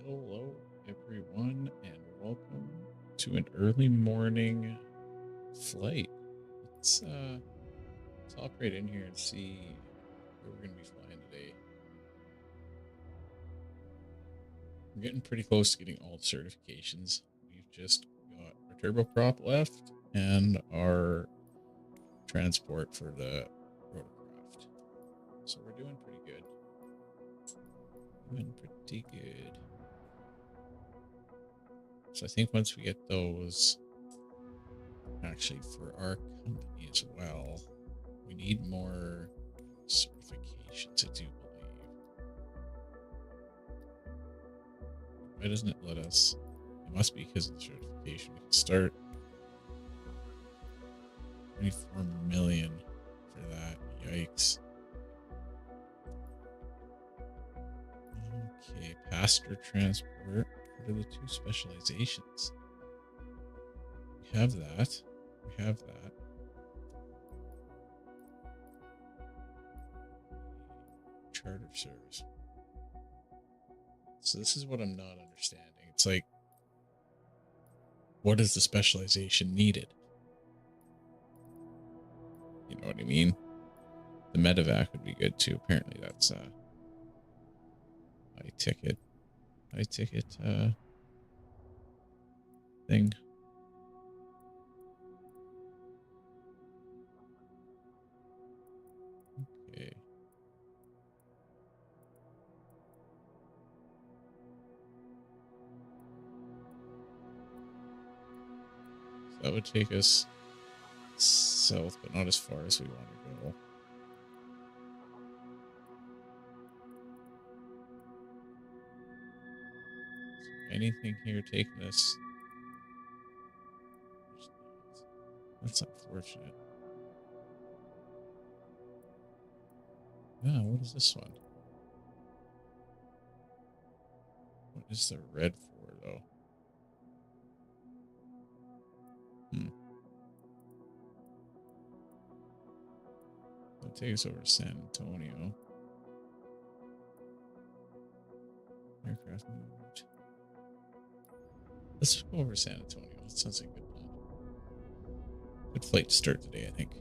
Hello, everyone, and welcome to an early morning flight. Let's hop right in here and see where we're going to be flying today. We're getting pretty close to getting all the certifications. We've just got our turboprop left and our transport for the rotorcraft. So we're doing pretty good. So I think once we get those, actually for our company as well, we need more certifications, I do believe. Why doesn't it let us? It must be because of the certification. We can start 24 million for that. Yikes. Okay, passenger transport. What are the two specializations? We have that. We have that. Charter service. So this is what I'm not understanding. It's like, what is the specialization needed? You know what I mean? The medevac would be good too. Apparently that's high ticket thing. Okay. So that would take us south, but not as far as we want to go. Anything here taking us? That's unfortunate. Ah, what is this one? What is the red for, though? That'll take us over to San Antonio. Aircraft moved. Let's go over to San Antonio. That sounds like a good plan. Good flight to start today, I think.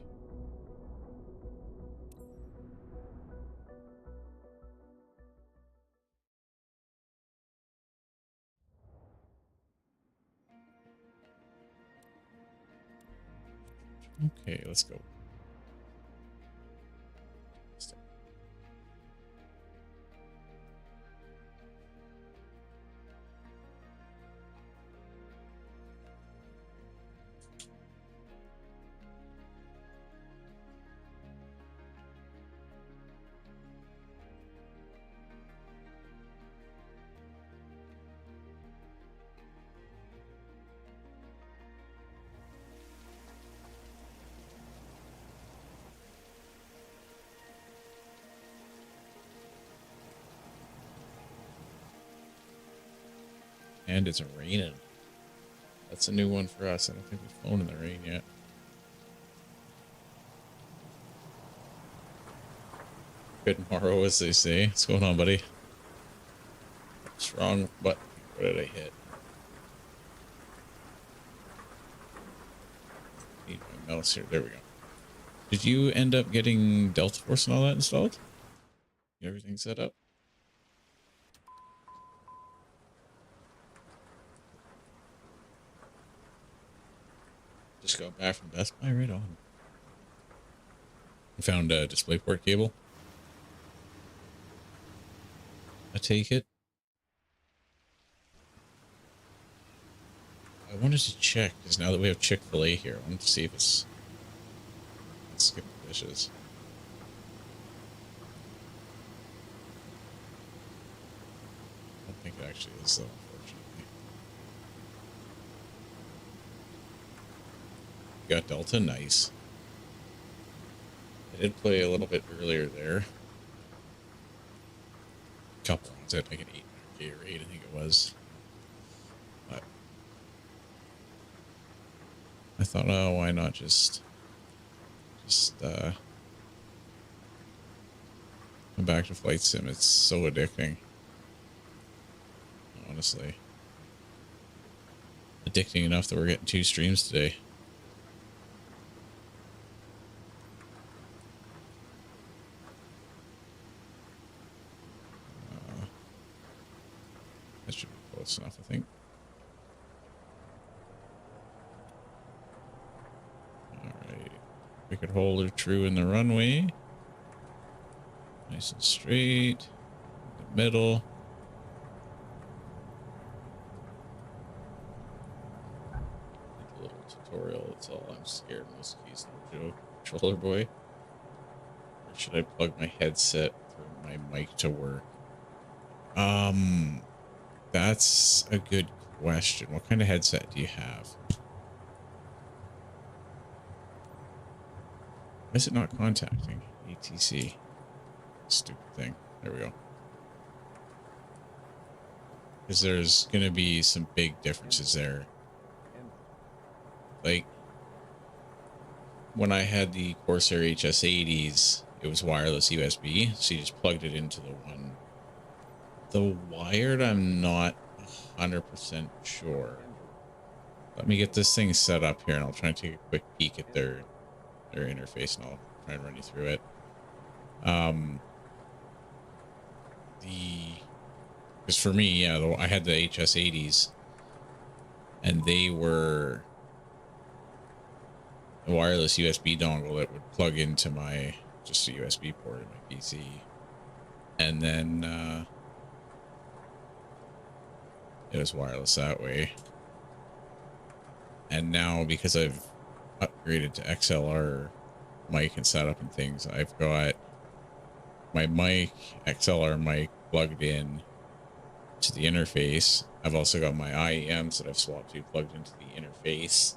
Okay, let's go. And it's raining. That's a new one for us. I don't think we've flown in the rain yet. Good morrow, as they say. What's going on, buddy? What's wrong? What did I hit? Need my mouse here. There we go. Did you end up getting Delta Force and all that installed? Everything set up? Just got back from Best Buy, right on. I found a DisplayPort cable. I take it. I wanted to check, because now that we have Chick-fil-A here, I wanted to see if it's... Let's skip the dishes. I don't think it actually is, though, unfortunately. You got Delta, nice. I did play a little bit earlier there. A couple rounds, I had like an 800k or 8, I think it was. But I thought, oh, why not just come back to Flight Sim. It's so addicting. Oh, honestly. Addicting enough that we're getting 2 streams today. That should be close enough, I think. Alright. We could hold her true in the runway. Nice and straight. The middle. A little tutorial, that's all. I'm scared in this case, no joke. Controller boy. Or should I plug my headset for my mic to work? That's a good question. What kind of headset do you have? Why is it not contacting? ATC. Stupid thing. There we go. Because there's going to be some big differences there. Like, when I had the Corsair HS80s, it was wireless USB, so you just plugged it into the one. The wired, I'm not 100% sure. Let me get this thing set up here, and I'll try and take a quick peek at their interface, and I'll try and run you through it. Because for me, yeah, I had the HS80s, and they were a wireless USB dongle that would plug into my just a USB port in my PC, and then it was wireless that way. And now, because I've upgraded to XLR mic and setup and things, I've got my mic, XLR mic, plugged in to the interface. I've also got my IEMs that I've swapped to plugged into the interface.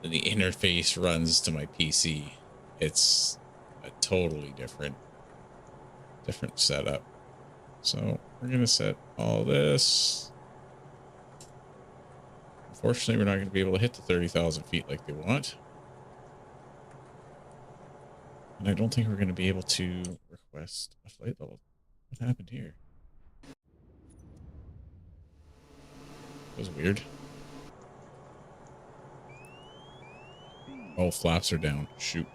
Then the interface runs to my PC. It's a totally different setup. So we're gonna set all this. Unfortunately, we're not going to be able to hit the 30,000 feet like they want. And I don't think we're going to be able to request a flight level. What happened here? That was weird. Oh, flaps are down. Shoot.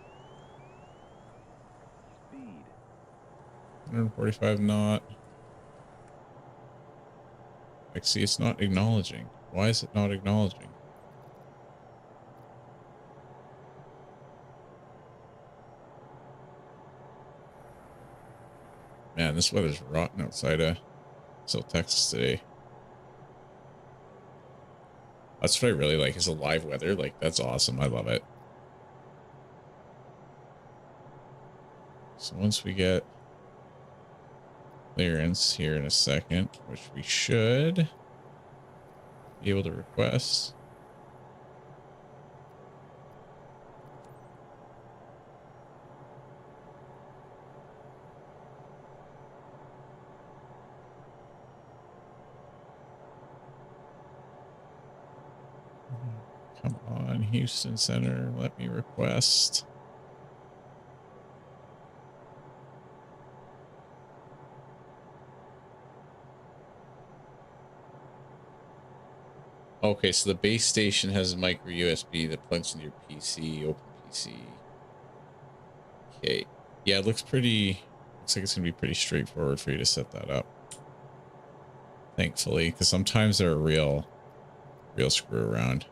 145 knot. Like, see, it's not acknowledging. Why is it not acknowledging? Man, this weather's rotten outside of South Texas today. That's what I really like, is the live weather. Like, that's awesome. I love it. So once we get clearance here in a second, which we should be able to request. Come on, Houston Center, let me request. Okay, so the base station has a micro USB that plugs into your PC, open PC. Okay. Yeah, it looks like it's gonna be pretty straightforward for you to set that up. Thankfully, because sometimes they're a real screw around.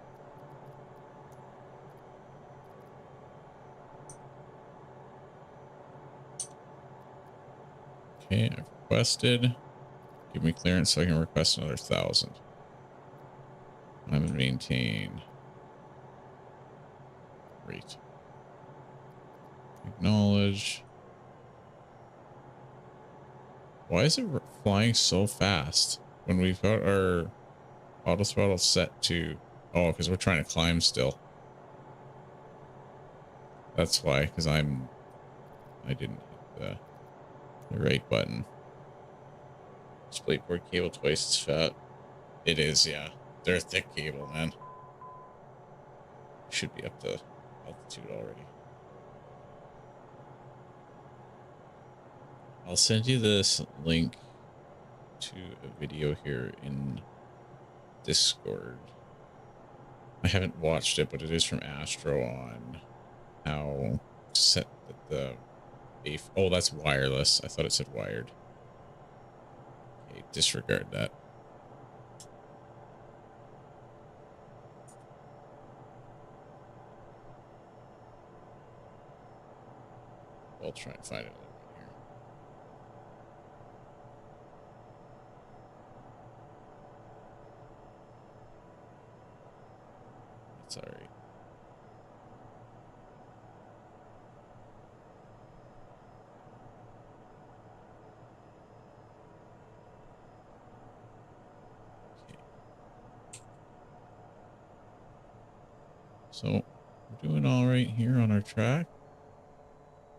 Okay, I've requested. Give me clearance so I can request another 1,000. I'm gonna maintain. Great. Acknowledge. Why is it flying so fast when we've got our auto throttle set to... Oh, because we're trying to climb still. That's why, because I didn't hit the right button. Splayboard cable twice as fat. It is, yeah. They're a thick cable, man. Should be up to altitude already. I'll send you this link to a video here in Discord. I haven't watched it, but it is from Astro on how to set the oh, that's wireless. I thought it said wired. Okay, disregard that. I'll try and find another one here. That's all right. So we're doing all right here on our track.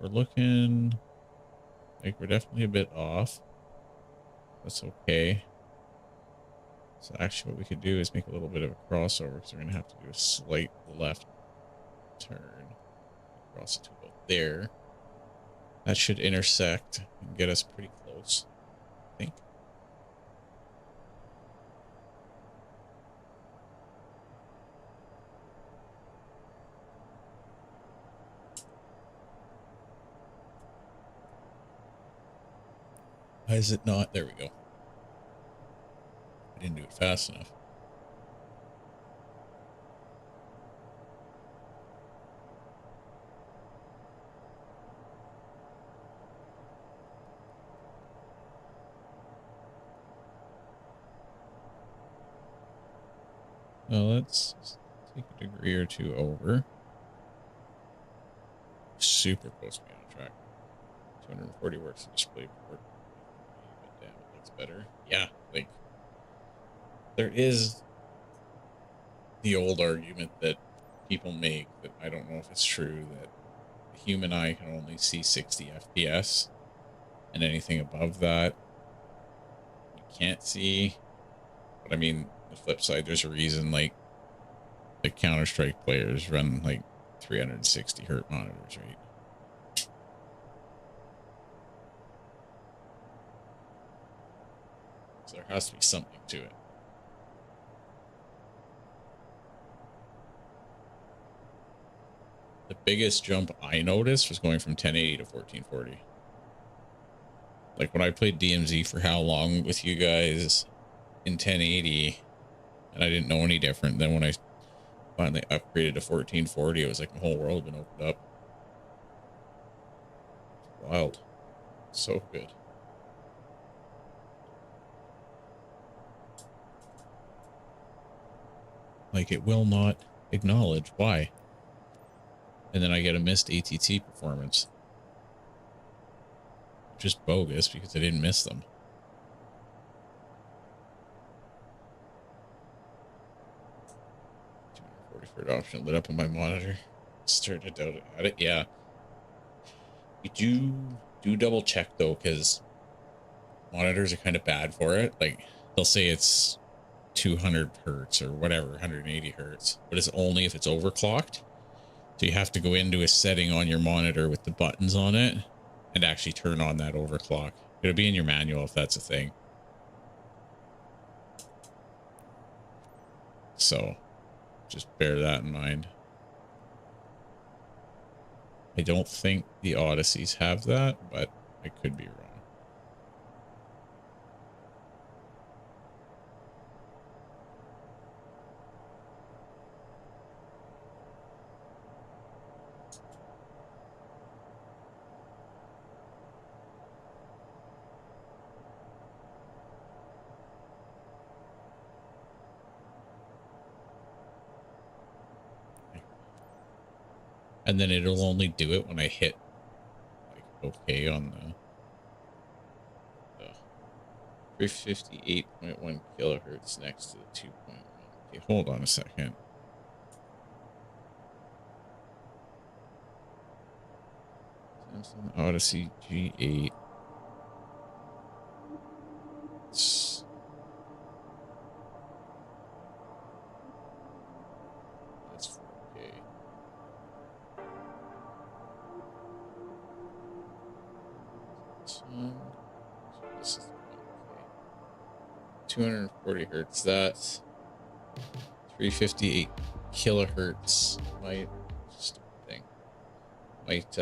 We're looking like we're definitely a bit off. That's okay. So actually what we could do is make a little bit of a crossover because we're going to have to do a slight left turn across to about there. That should intersect and get us pretty close, I think. Why is it not? There we go. I didn't do it fast enough. Well, let's take a degree or two over. Super close to being on track. 240 works to display port. But damn, it looks better. Yeah, like there is the old argument that people make that I don't know if it's true, that the human eye can only see 60 FPS and anything above that you can't see. But I mean, the flip side, there's a reason like the Counter-Strike players run like 360 hertz monitors, right? So there has to be something to it. The biggest jump I noticed was going from 1080 to 1440. Like when I played DMZ for how long with you guys in 1080, and I didn't know any different. Then when I finally upgraded to 1440, it was like my whole world had been opened up. It's wild. So good. Like it will not acknowledge why. And then I get a missed ATT performance. Just bogus because I didn't miss them. 240 for adoption lit up on my monitor. Started out at it. Yeah. You do double check though, because monitors are kind of bad for it. Like they'll say it's 200 hertz or whatever, 180 hertz, but it's only if it's overclocked. So you have to go into a setting on your monitor with the buttons on it and actually turn on that overclock. It'll be in your manual if that's a thing. So just bear that in mind. I don't think the Odysseys have that, but I could be wrong. And then it'll only do it when I hit like okay on the 358.1 kilohertz next to the 2.1. Okay, hold on a second. Samsung Odyssey G8. That's 4K. This is 1K. 240 hertz. That's 358 kilohertz. Might stupid thing. Might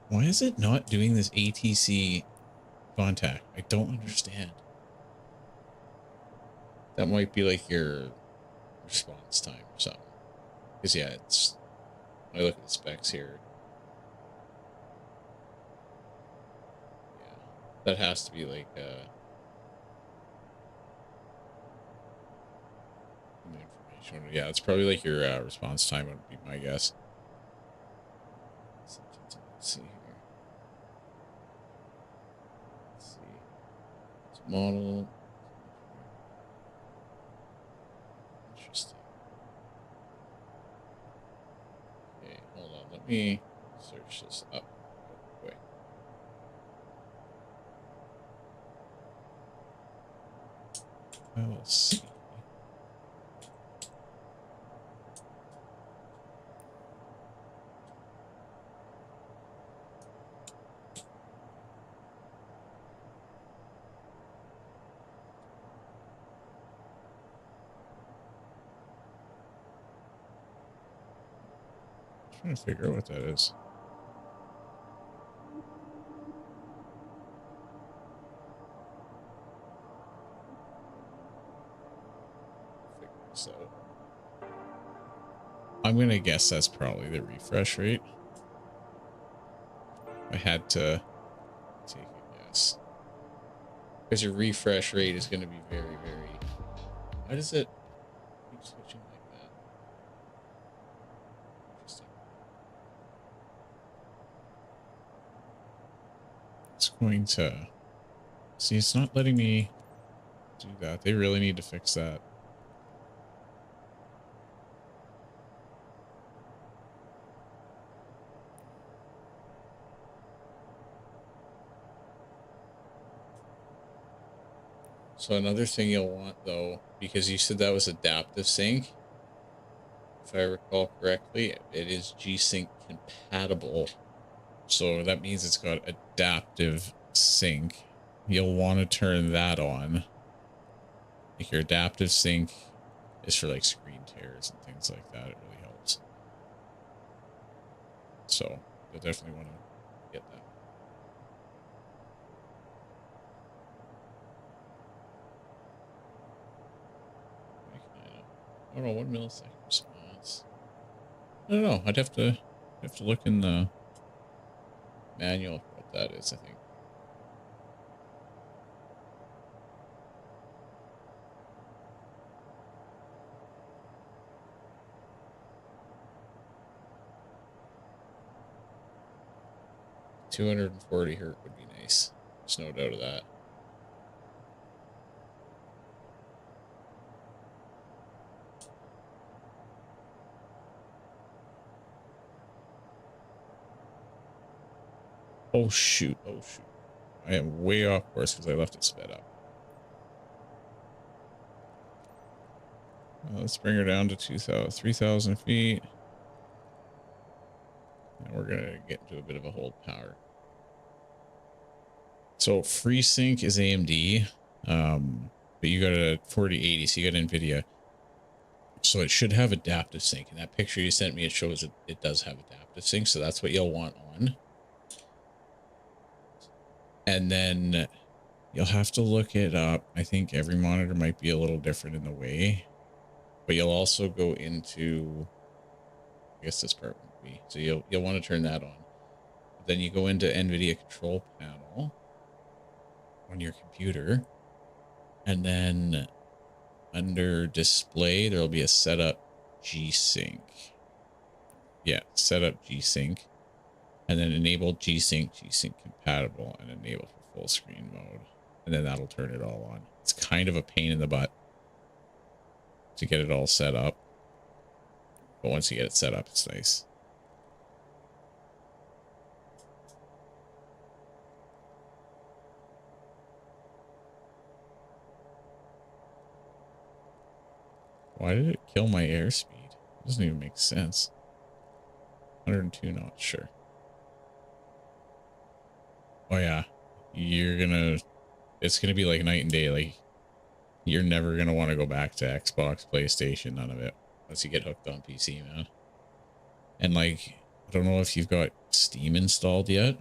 why is it not doing this ATC contact? I don't understand. That might be like your response time or something. Because yeah, it's when I look at the specs here. Yeah. That has to be like the information. Yeah, it's probably like your response time would be my guess. Let's see here. Let's see. It's model. Interesting. Okay, hold on. Let me search this up real quick. I'll see. Trying to figure out what that is. Figure this out. I'm gonna guess that's probably the refresh rate. I had to take a guess. Because your refresh rate is gonna be very, very. Why does it keep switching like that? Interesting. It's going to see, it's not letting me do that. They really need to fix that. So another thing you'll want though, because you said that was adaptive sync, if I recall correctly, it is G-Sync compatible. So that means it's got adaptive sync. You'll want to turn that on. Like your adaptive sync is for like screen tears and things like that. It really helps. So you'll definitely want to get that. I don't know, 1 millisecond response. I don't know. I'd have to look in the manual for what that is, I think. .240 hertz would be nice. There's no doubt of that. Oh shoot. Oh shoot. I am way off course because I left it sped up. Let's bring her down to 3,000 feet. And we're going to get into a bit of a hold power. So FreeSync is AMD, but you got a 4080, so you got NVIDIA. So it should have adaptive sync. In that picture you sent me, it shows it does have adaptive sync, so that's what you'll want on. And then you'll have to look it up. I think every monitor might be a little different in the way, but you'll also go into, I guess this part won't be. So you'll want to turn that on. But then you go into NVIDIA control panel on your computer, and then under display, there'll be a setup G-Sync. Yeah, setup G-Sync. And then enable G-Sync compatible, and enable for full screen mode. And then that'll turn it all on. It's kind of a pain in the butt to get it all set up. But once you get it set up, it's nice. Why did it kill my airspeed? It doesn't even make sense. 102 knots, sure. Oh yeah, you're gonna it's gonna be like night and day. Like you're never gonna want to go back to Xbox, PlayStation, none of it, unless you get hooked on PC, man. And like, I don't know if you've got Steam installed yet,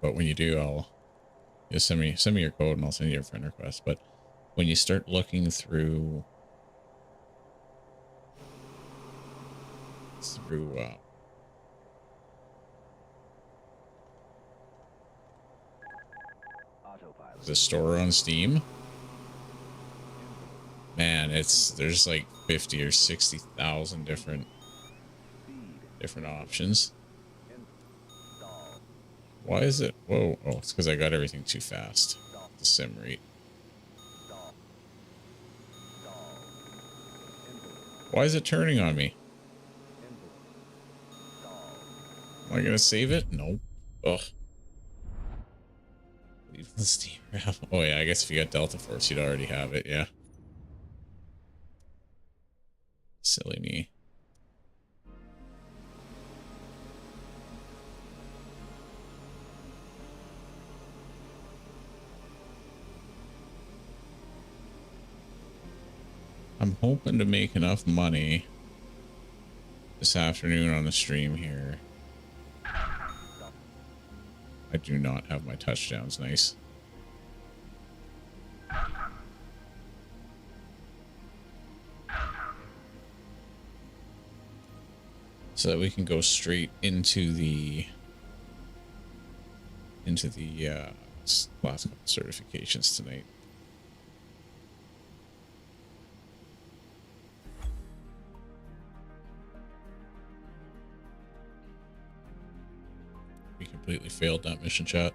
but when you do, I'll just send me your code and I'll send you a friend request. But when you start looking through the store on Steam, man, there's like 50 or 60,000 different options. Why is it? Whoa! Oh, it's because I got everything too fast. The sim rate. Why is it turning on me? Am I gonna save it? Nope. Ugh. Leave the Steam app. Oh yeah, I guess if you got Delta Force, you'd already have it. Yeah. Silly me. I'm hoping to make enough money this afternoon on the stream here. I do not have my touchdowns. Nice. So that we can go straight into the last couple certifications tonight. We completely failed that mission, chat.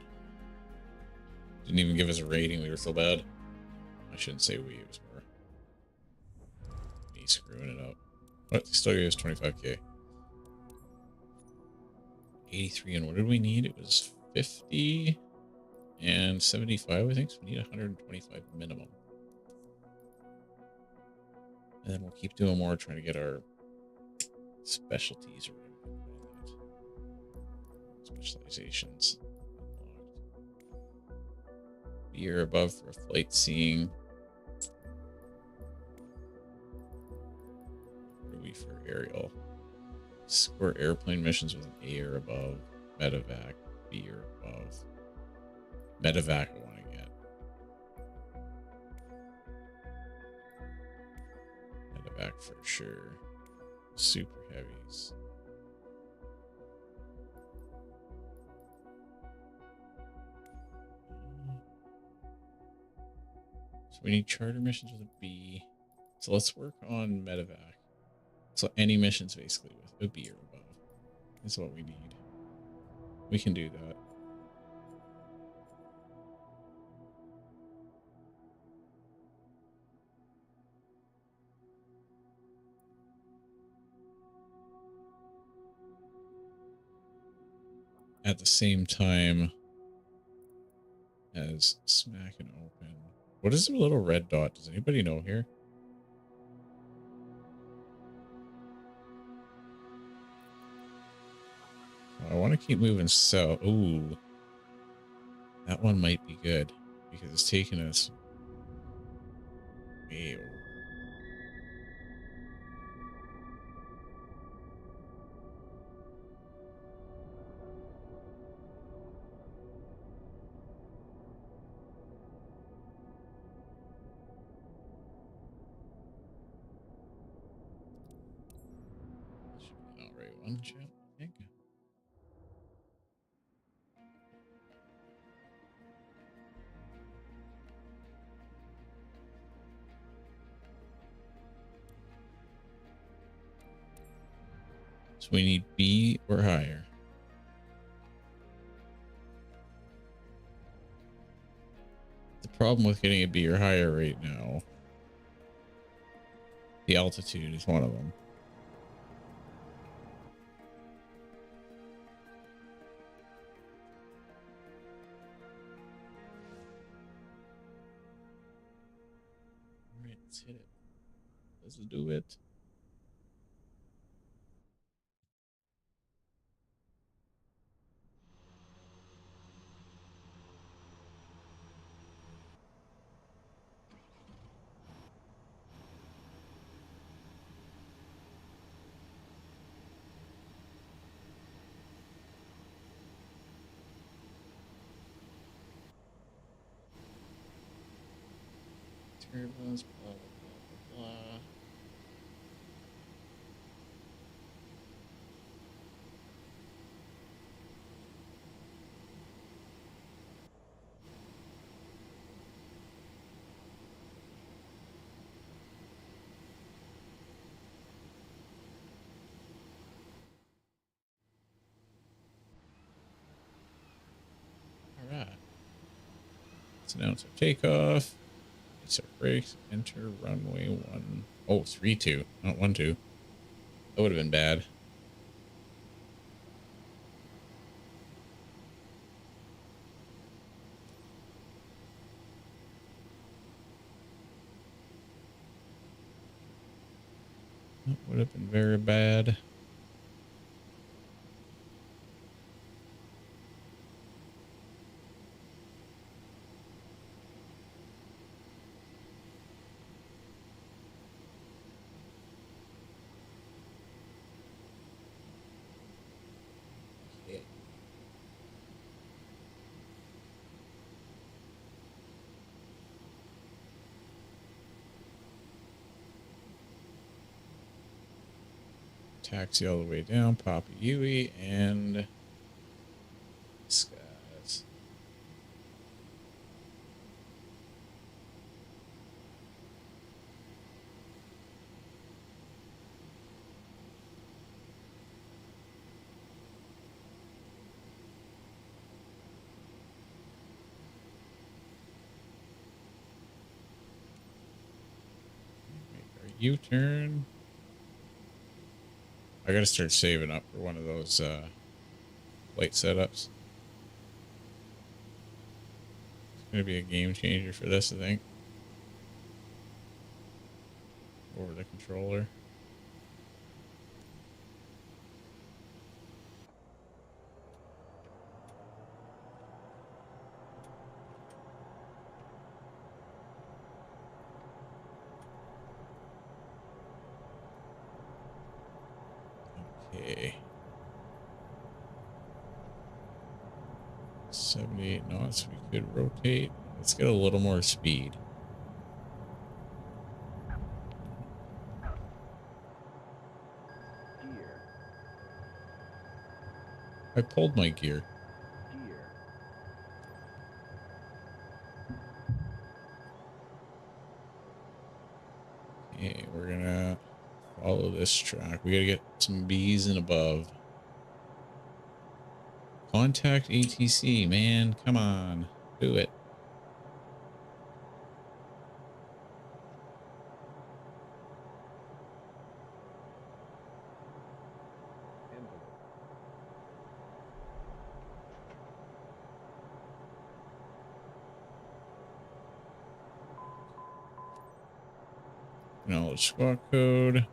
Didn't even give us a rating. We were so bad. I shouldn't say we. It was more me screwing it up. But still gave us 25k. 83, and what did we need? It was 50 and 75, I think. So we need 125 minimum. And then we'll keep doing more, trying to get our specialties or whatever you call that. Specializations unlocked. Year above for a flight seeing. What are we for aerial? Score airplane missions with an A or above. Medevac, B or above. Medevac I want to get. Medevac for sure. Super heavies. So we need charter missions with a B. So let's work on Medevac. So any missions basically with a B or above is what we need. We can do that. At the same time as smack and open. What is the little red dot? Does anybody know here? I want to keep moving south. Ooh. That one might be good because it's taking us way over. Should be an alright one, chat, I think. So we need B or higher. The problem with getting a B or higher right now, the altitude is one of them. Alright, let's hit it. Let's do it. turbos, blah, blah, blah, blah. All right. Let's announce our takeoff. It's our brakes. Enter runway 1. Oh, 3-2, not 1-2. That would have been bad. That would have been very bad. Taxi all the way down, Papa Yui, and skies. Make our U-turn. I gotta start saving up for one of those flight setups. It's gonna be a game changer for this, I think. Over the controller. Okay. 78 knots. We could rotate. Let's get a little more speed. Gear. I pulled my gear. Gear. Okay, we're gonna follow this track. We gotta get some B's and above. Contact ATC, man. Come on. Do it. Envelope. Knowledge squawk code.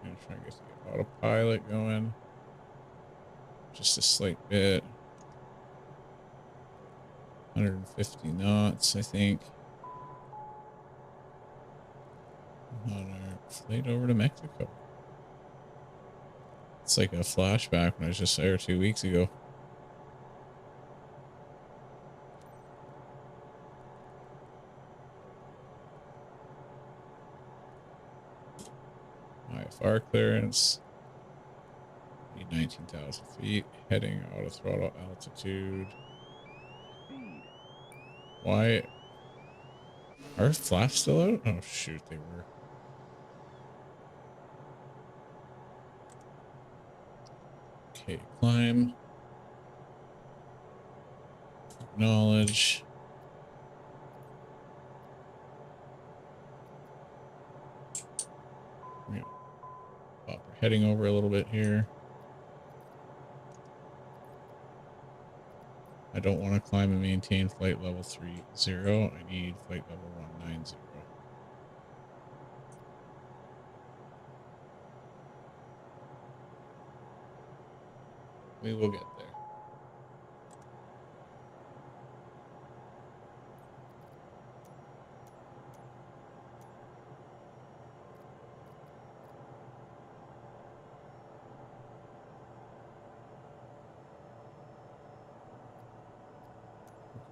I'm trying to get the autopilot going. Just a slight bit. 150 knots, I think. On our flight over to Mexico. It's like a flashback when I was just there 2 weeks ago. IFR clearance. Need 19,000 feet. Heading auto throttle altitude. Speed. Why? Are flaps still out? Oh, shoot, they were. Okay, climb. Acknowledge. We're gonna pop our heading over a little bit here. I don't want to climb and maintain flight level 30. I need flight level 190. We will get there.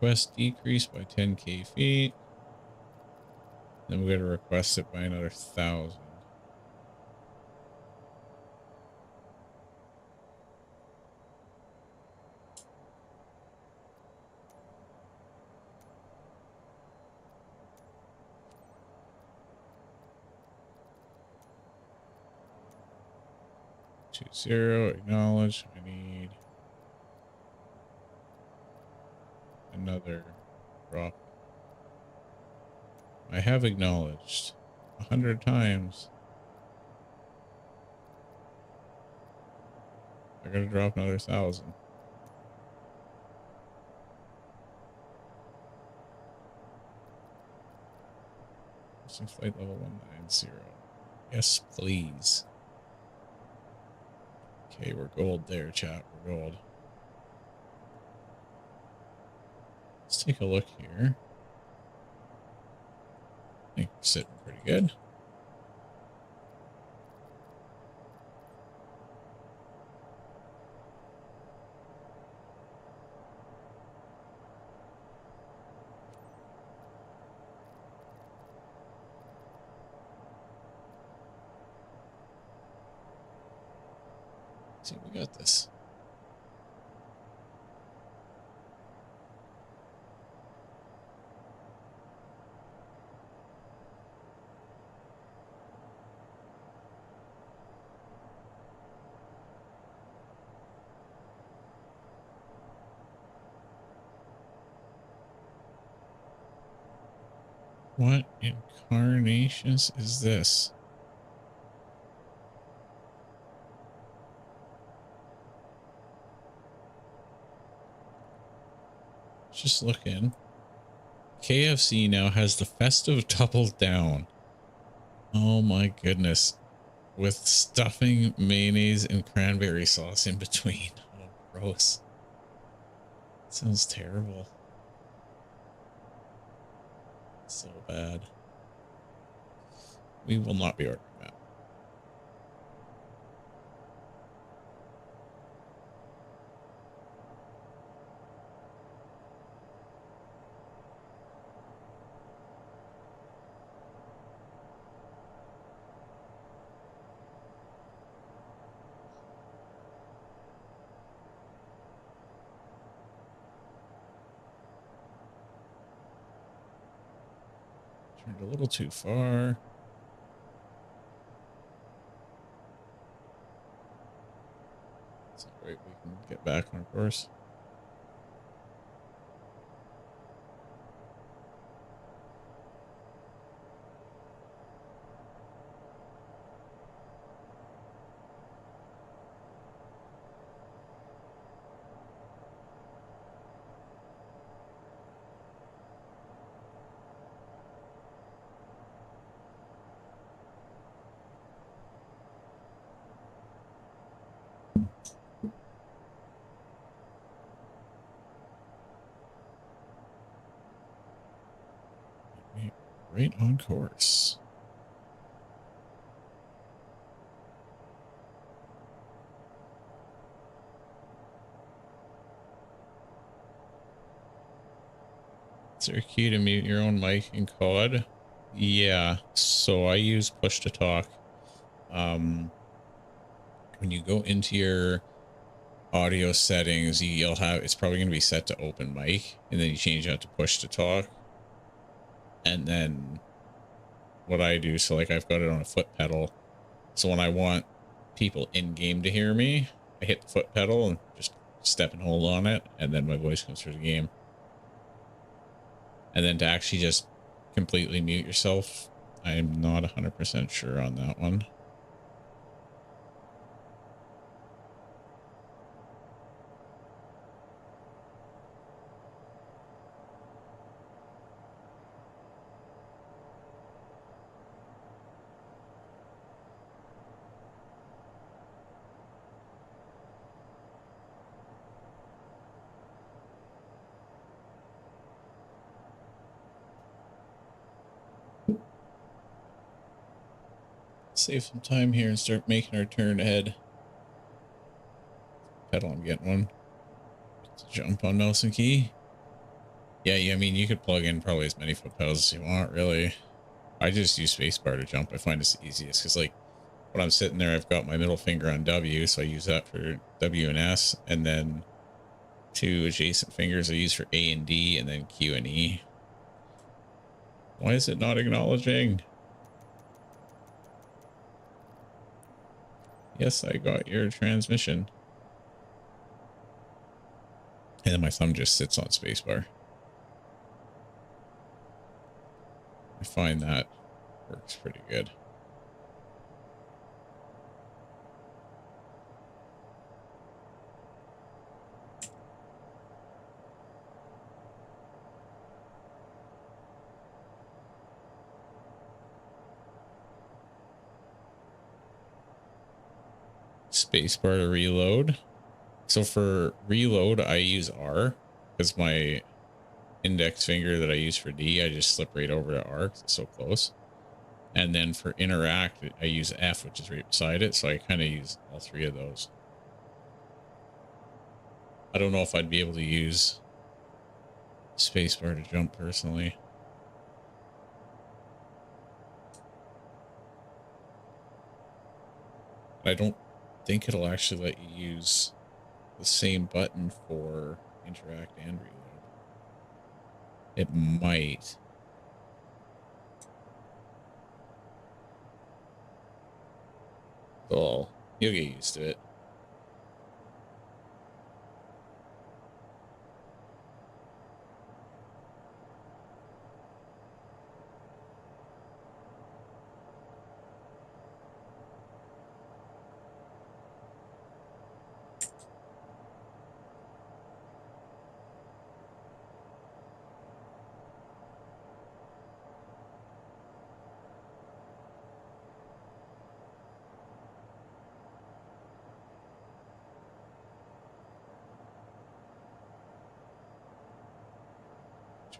request decrease by 10k feet. Then we're going to request it by another 1,000. Zero, acknowledge. I need another drop. I have acknowledged 100 times. I gotta drop another 1,000. Flight level 190. Yes, please. Okay, we're gold there, chat. We're gold. Let's take a look here. I think we're sitting pretty good. See, we got this. What incarnations is this? Just looking. KFC now has the festive double down. Oh my goodness. With stuffing, mayonnaise, and cranberry sauce in between. Oh, gross. Sounds terrible. So bad. We will not be ordering that. Turned a little too far. It's all right. We can get back on course. Right on course. Is there a key to mute your own mic in COD? Yeah, so I use push to talk. When you go into your audio settings, you'll have, it's probably going to be set to open mic, and then you change that to push to talk. And then what I do, so like I've got it on a foot pedal, so when I want people in game to hear me, I hit the foot pedal and just step and hold on it, and then my voice comes through the game. And then to actually just completely mute yourself, I'm not 100% sure on that one. Save some time here and start making our turn ahead. Pedal, I'm getting one. Jump on Nelson Key. Yeah, I mean, you could plug in probably as many foot pedals as you want, really. I just use spacebar to jump. I find it's the easiest because, like, when I'm sitting there, I've got my middle finger on W, so I use that for W and S, and then two adjacent fingers I use for A and D, and then Q and E. Why is it not acknowledging? Yes, I got your transmission. And then my thumb just sits on spacebar. I find that works pretty good. Spacebar to reload. So for reload, I use R because my index finger that I use for D, I just slip right over to R because it's so close. And then for interact, I use F, which is right beside it. So I kind of use all three of those. I don't know if I'd be able to use spacebar to jump personally. I don't think it'll actually let you use the same button for interact and reload. It might. Oh, you'll get used to it.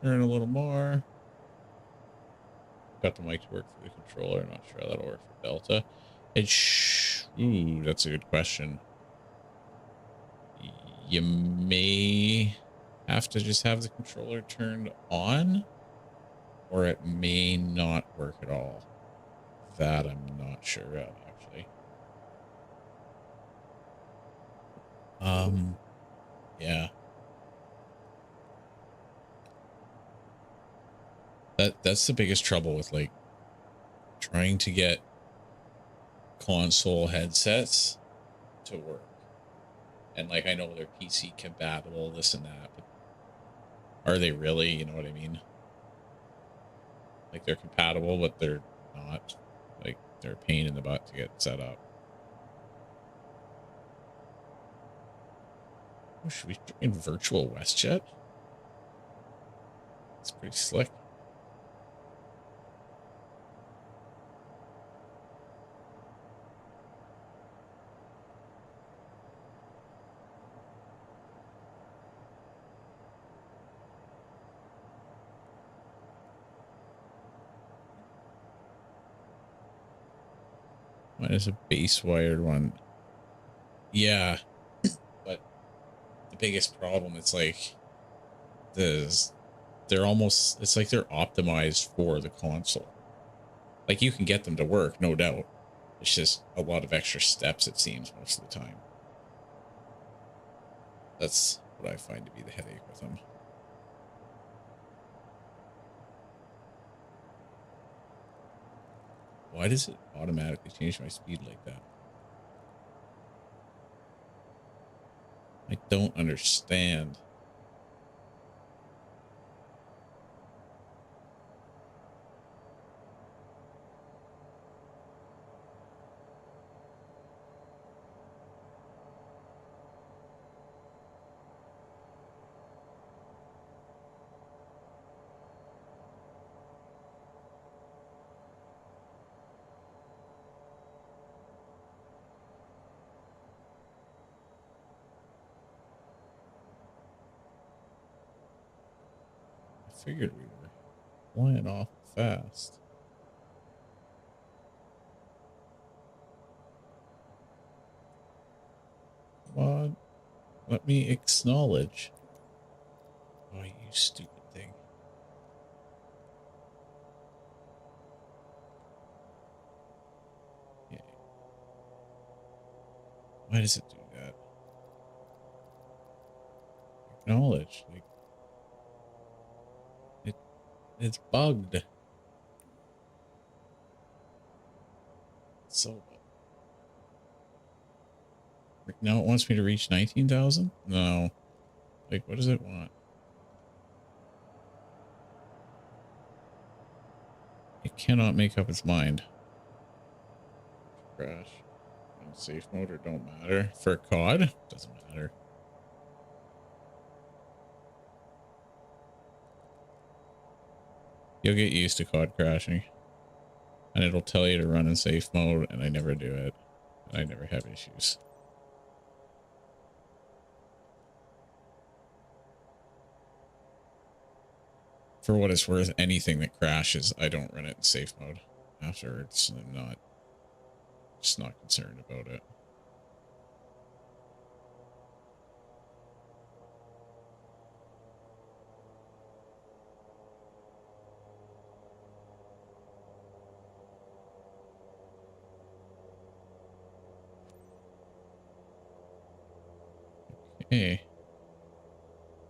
Turn a little more. Got the mic to work for the controller. Not sure how that'll work for Delta. Ooh, that's a good question. You may have to just have the controller turned on, or it may not work at all. That I'm not sure of, actually. Yeah. That's the biggest trouble with like trying to get console headsets to work. And like I know they're PC compatible, this and that, but are they really? You know what I mean? Like they're compatible, but they're not. Like they're a pain in the butt to get set up. Oh, should we join virtual WestJet? It's pretty slick. Mine is a base wired one. Yeah, but the biggest problem, it's like they're almost, it's like they're optimized for the console. Like you can get them to work, no doubt. It's just a lot of extra steps, it seems, most of the time. That's what I find to be the headache with them. Why does it automatically change my speed like that? I don't understand. I figured we were flying off fast. Come on. Let me acknowledge. Oh, you stupid thing. Why does it do that? Acknowledge. Like it's bugged. So like, now it wants me to reach 19,000? No. Like what does it want? It cannot make up its mind. Crash. On safe mode or don't matter. For COD? Doesn't matter. You'll get used to COD crashing. And it'll tell you to run in safe mode, and I never do it. And I never have issues. For what it's worth, anything that crashes, I don't run it in safe mode afterwards. I'm just not concerned about it. Okay.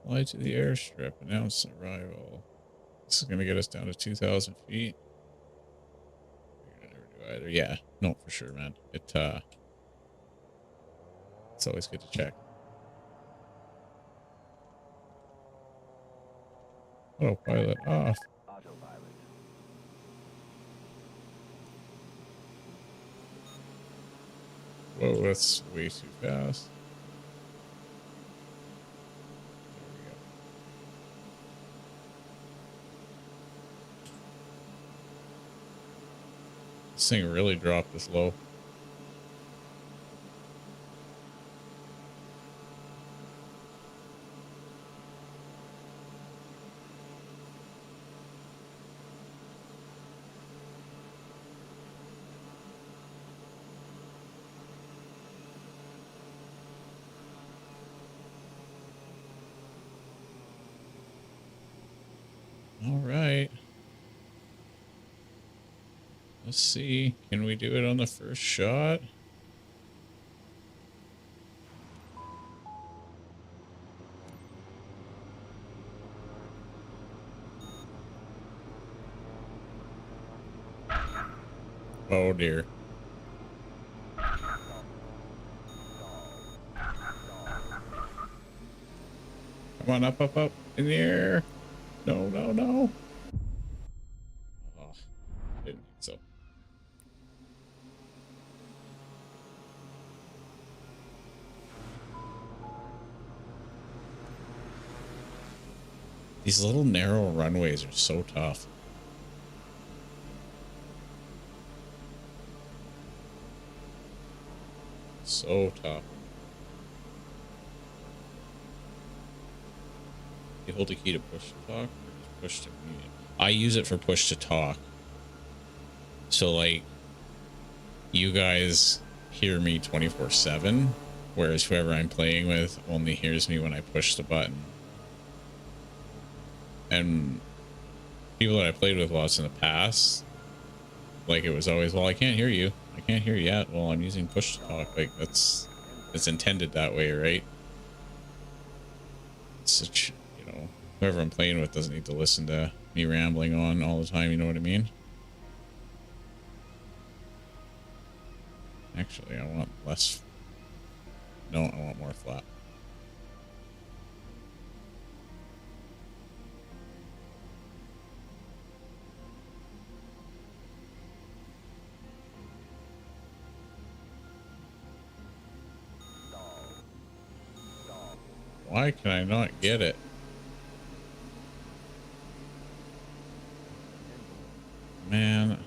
Fly to the airstrip. Announce arrival. This is going to get us down to 2,000 feet. I never do either. Yeah. No, for sure, man. It's always good to check. Autopilot off. Autopilot. Whoa, that's way too fast. There we go. This thing really dropped this low. All right. Let's see. Can we do it on the first shot? Oh dear. Come on, up, up, up. In the air. No, no, no. Oh, didn't think so. These little narrow runways are so tough. So tough. You hold the key to push to talk or just push to mute? I use it for push to talk. So like you guys hear me 24/7, whereas whoever I'm playing with only hears me when I push the button. And people that I played with lots in the past, like it was always, well, I can't hear you. I can't hear you yet. Well, I'm using push to talk. Like it's intended that way, right? It's such, you know, whoever I'm playing with doesn't need to listen to me rambling on all the time. You know what I mean? Actually, I want less. No, I want more flat. Why can I not get it? Man.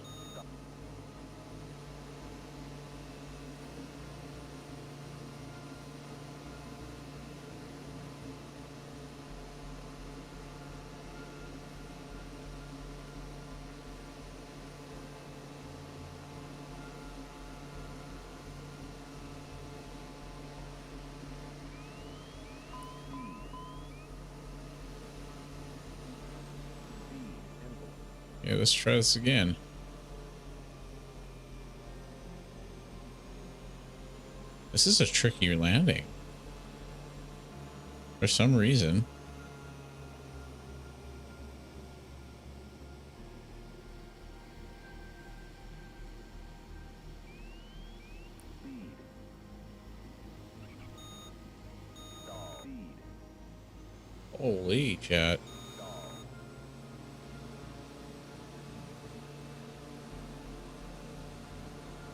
Yeah, let's try this again. This is a tricky landing. For some reason. Speed. Stall. Speed. Holy chat. Stall.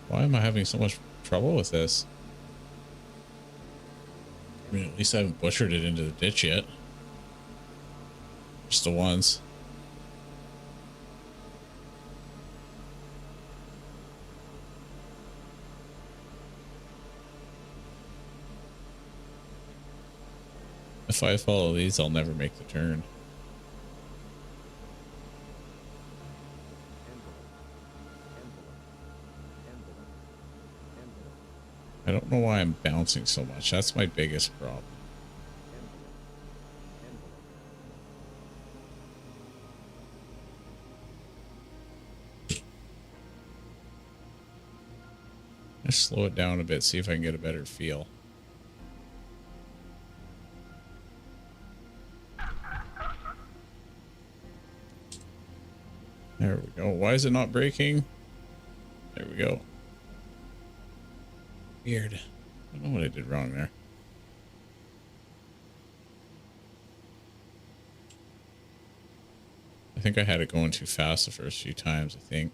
Why am I having so much trouble with this? I mean, at least I haven't butchered it into the ditch yet. Just the once. If I follow these, I'll never make the turn. I don't know why I'm bouncing so much. That's my biggest problem. Let's slow it down a bit, see if I can get a better feel. There we go. Why is it not braking? There we go. Weird. I don't know what I did wrong there. I think I had it going too fast the first few times, I think.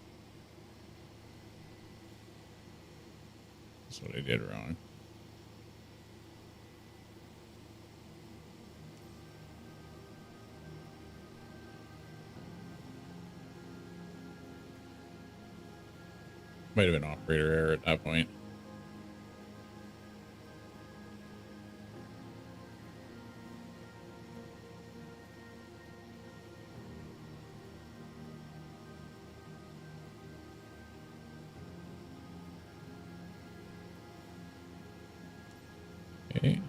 That's what I did wrong. Might have been operator error at that point. Okay.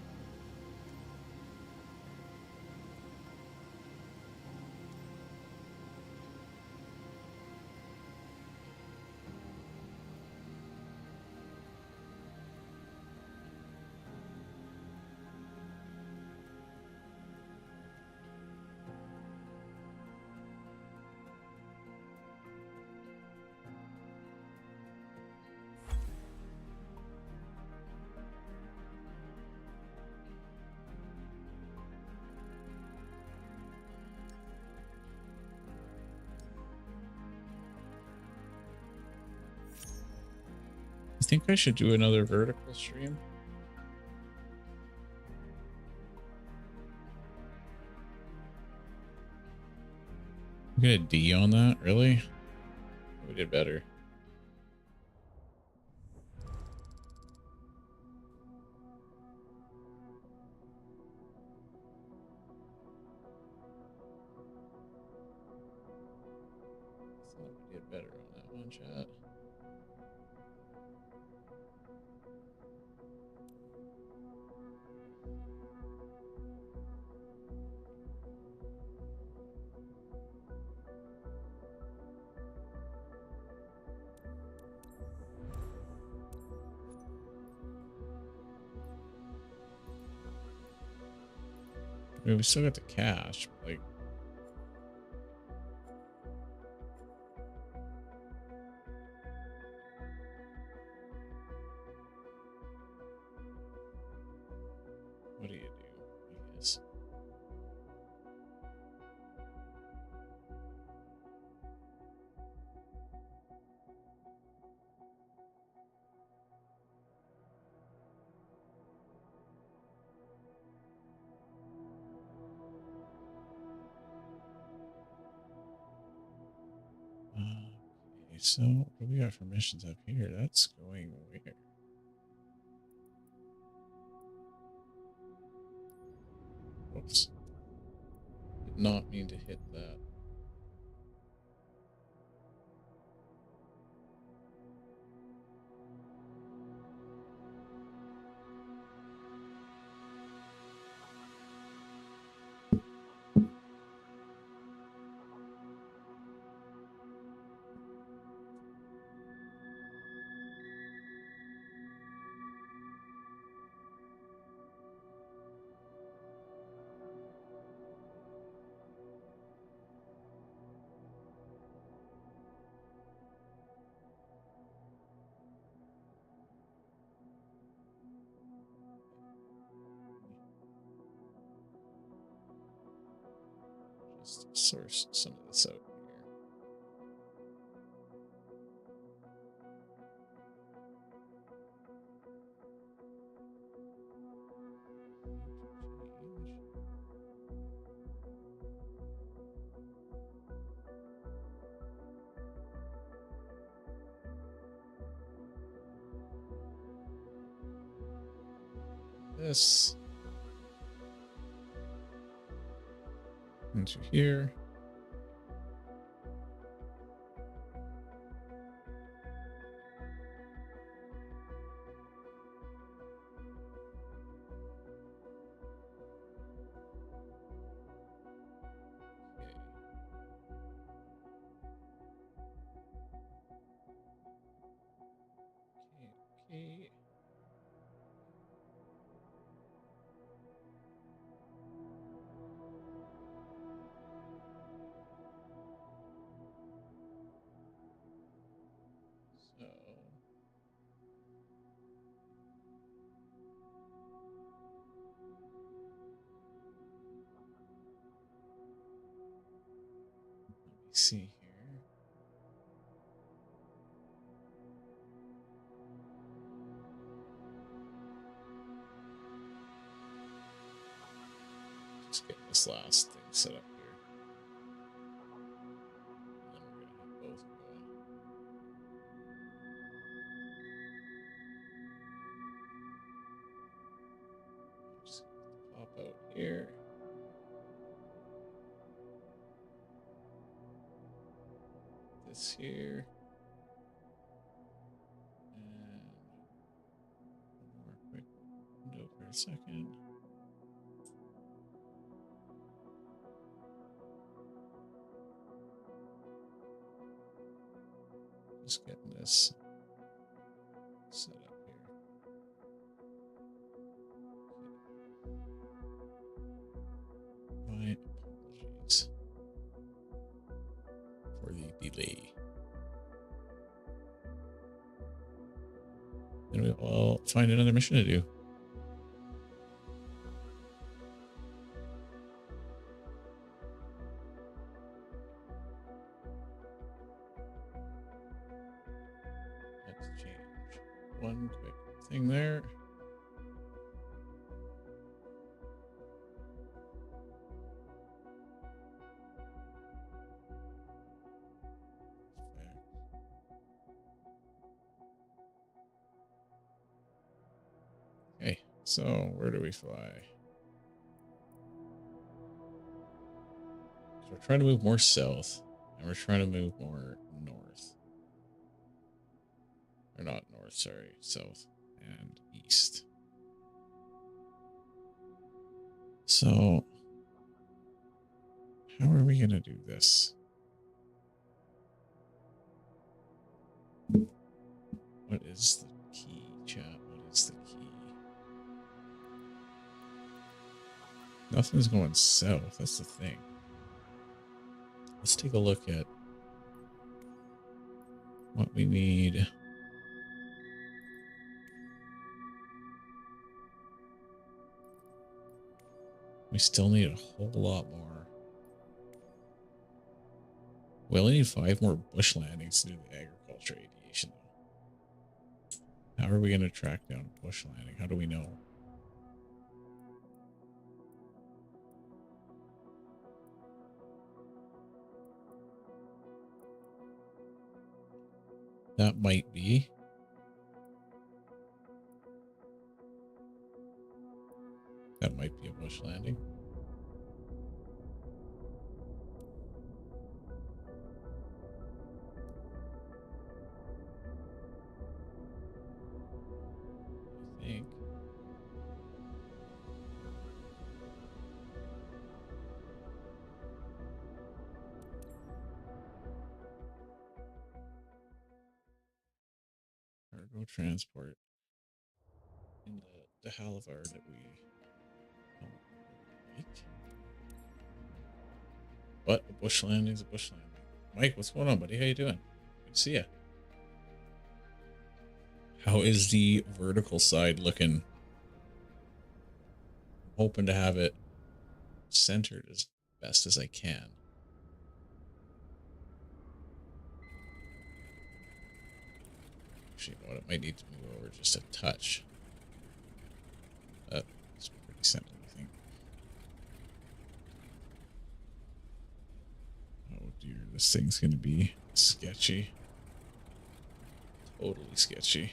I think I should do another vertical stream. I'm gonna D on that, really? We did better. Thought we did better on that one, chat. I mean, we still got the cash, but like, what do you do? I guess. Okay, so what do we got for missions up here? That's going where? Whoops. Did not mean to hit that. Let's source some of this out here. This into here. Okay. So let me see here. Just getting this last thing set up here. And then we're gonna have both go. Just pop out here. This here. And one more quick window for a second. Just getting this set up here. My apologies for the delay. And we'll find another mission to do. Let's change one quick thing there. Okay, so where do we fly? So we're trying to move more south, and we're trying to move more north. Or not north, sorry, south and east. So how are we going to do this? What is the key, chat? What is the key? Nothing's going south. That's the thing. Let's take a look at what we need. We still need a whole lot more. We only need 5 more bush landings to do the agriculture aviation, though. How are we going to track down bush landing? How do we know? That might be. That might be a bush landing. I think. Cargo transport in the Halavar that we don't like. But a bush landing is a bush landing. Mike, what's going on, buddy? How you doing? Good to see you. How is the vertical side looking? I'm hoping to have it centered as best as I can. Actually, you know what? It might need to move over just a touch. It's pretty simple, I think. Oh dear, this thing's gonna be sketchy. Totally sketchy.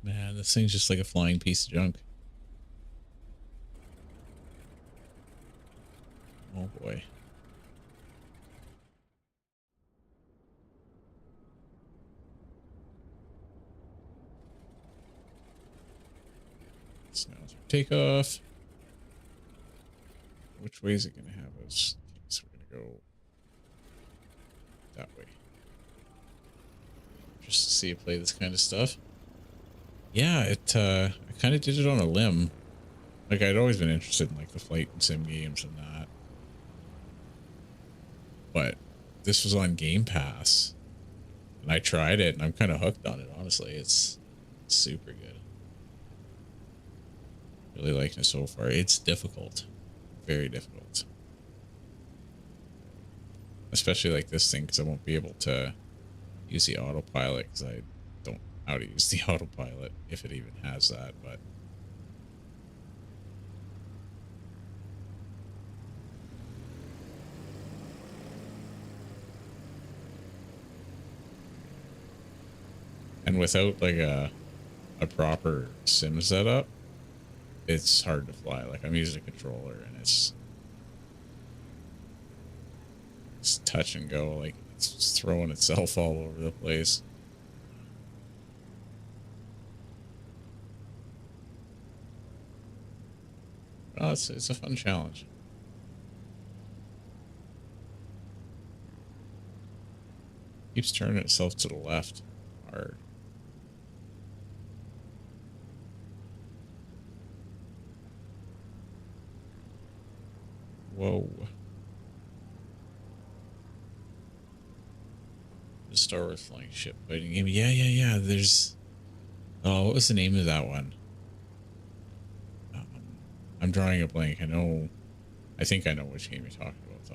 Man, this thing's just like a flying piece of junk. Oh boy. So now take off. Which way is it going to have us? Okay, so we're going to go that way. Just to see it play this kind of stuff. Yeah, I kind of did it on a limb. Like, I'd always been interested in like the flight and sim games and that. But this was on Game Pass. And I tried it and I'm kind of hooked on it, honestly. It's super good. Really liking it so far. It's difficult. Very difficult. Especially like this thing, because I won't be able to use the autopilot because I don't know how to use the autopilot, if it even has that, but and without like a proper sim setup, it's hard to fly. Like, I'm using a controller and it's touch and go. Like, it's just throwing itself all over the place. Oh, it's a fun challenge. Keeps turning itself to the left hard. Whoa. The Star Wars flying ship fighting game. Yeah. There's... Oh, what was the name of that one? I'm drawing a blank. I think I know which game you're talking about,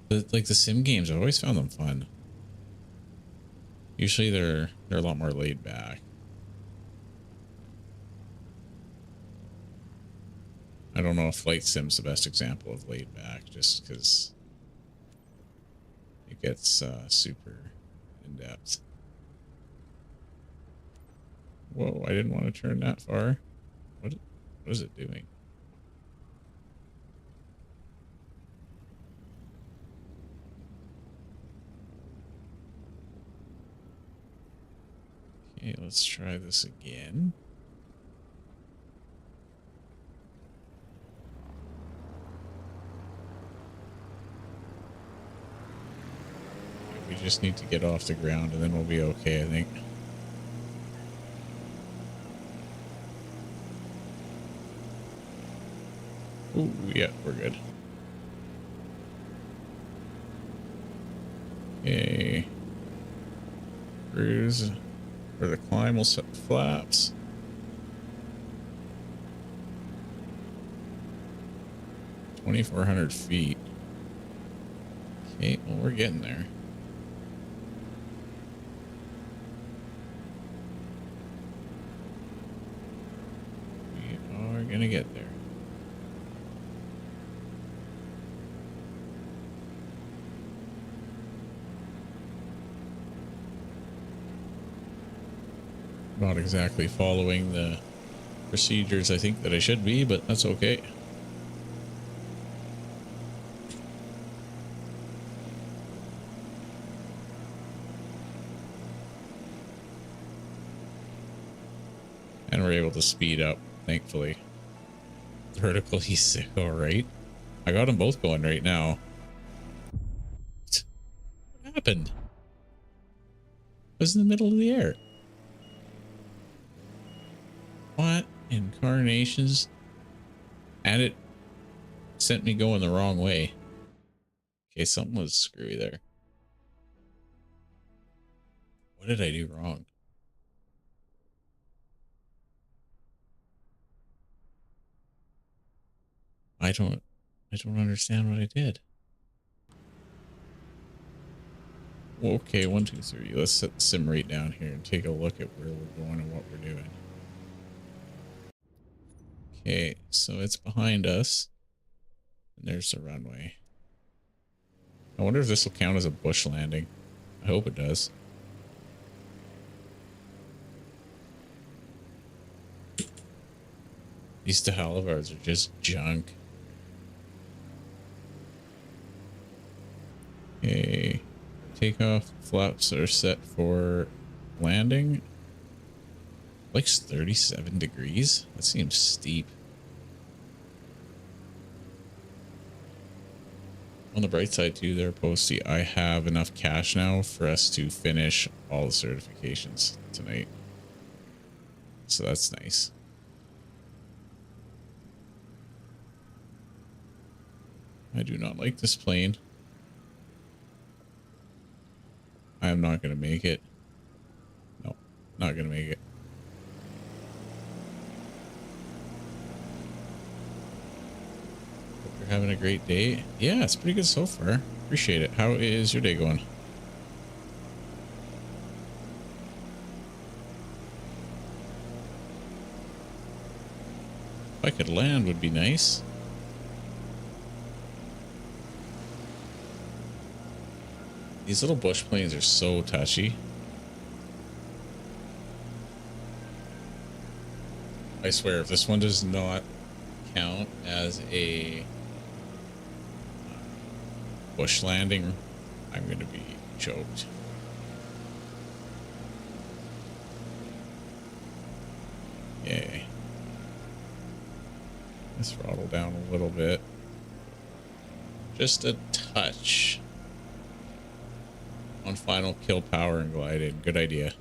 though. Like the sim games, I've always found them fun. Usually they're a lot more laid back. I don't know if Flight Sim's the best example of laid back, just because it gets super in depth. Whoa, I didn't want to turn that far. What is it doing? Okay, let's try this again. We just need to get off the ground and then we'll be okay, I think. Ooh, yeah, we're good. Okay. Cruise. For the climb, we'll set the flaps. $2,400 feet. Okay, well, we're getting there. We are gonna get there. Not exactly following the procedures I think that I should be, but that's okay. And we're able to speed up, thankfully. Vertical, he's sick, alright. I got them both going right now. What happened? I was in the middle of the air. What incarnations? And it sent me going the wrong way. Okay, something was screwy there. What did I do wrong? I don't understand what I did. Well, okay, 1, 2, 3. Let's set the sim rate down here and take a look at where we're going and what we're doing. Okay, so it's behind us. And there's the runway. I wonder if this will count as a bush landing. I hope it does. These de Halivards are just junk. Okay. Takeoff flaps are set for landing. Like 37 degrees? That seems steep. On the bright side too there, Posty, I have enough cash now for us to finish all the certifications tonight. So that's nice. I do not like this plane. I am not going to make it. No, not going to make it. Hope you're having a great day. Yeah, it's pretty good so far. Appreciate it. How is your day going? If I could land would be nice. These little bush planes are so touchy. I swear, if this one does not count as a bush landing, I'm going to be choked. Yay. Let's throttle down a little bit. Just a touch. On final kill power and gliding. Good idea.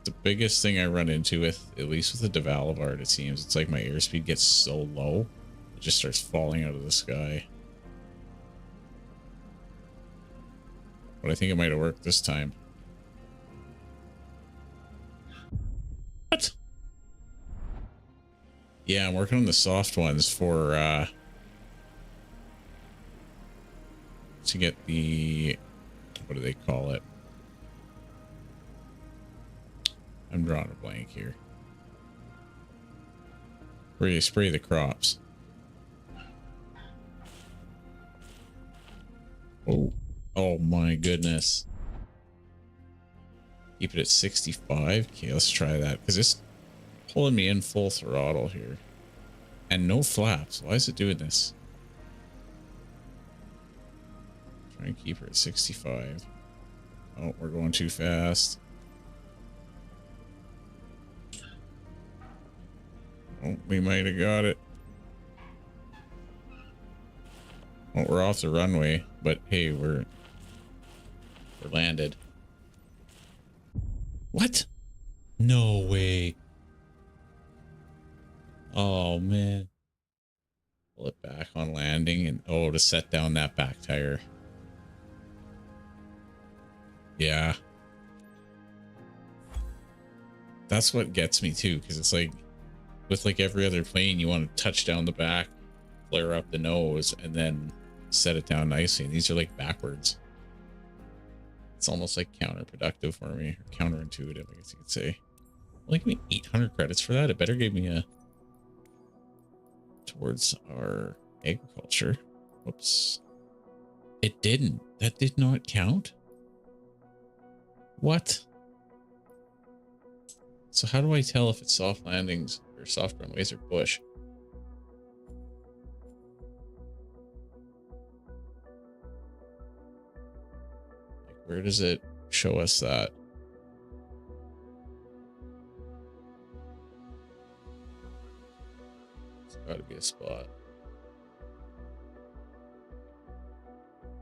The biggest thing I run into with, at least with the de Valivard, it seems, it's like my airspeed gets so low, it just starts falling out of the sky. But I think it might have worked this time. What? Yeah, I'm working on the soft ones for, to get the, what do they call it? I'm drawing a blank here. Where you spray the crops. Oh, oh my goodness. Keep it at 65. Okay, let's try that because it's pulling me in full throttle here. And no flaps. Why is it doing this? Try and keep her at 65. Oh, we're going too fast. Oh, we might have got it. Well, we're off the runway, but hey, we're landed. What? No way. Oh man. Pull it back on landing and oh, to set down that back tire. Yeah. That's what gets me too, because it's like with like every other plane, you want to touch down the back, flare up the nose, and then set it down nicely. And these are like backwards. It's almost like counterproductive for me, or counterintuitive, I guess you could say. Well, give me 800 credits for that. It better give me a towards our agriculture. Whoops. It didn't. That did not count. What? So how do I tell if it's soft landings or soft runways or bush? Like, where does it show us that? It's got to be a spot.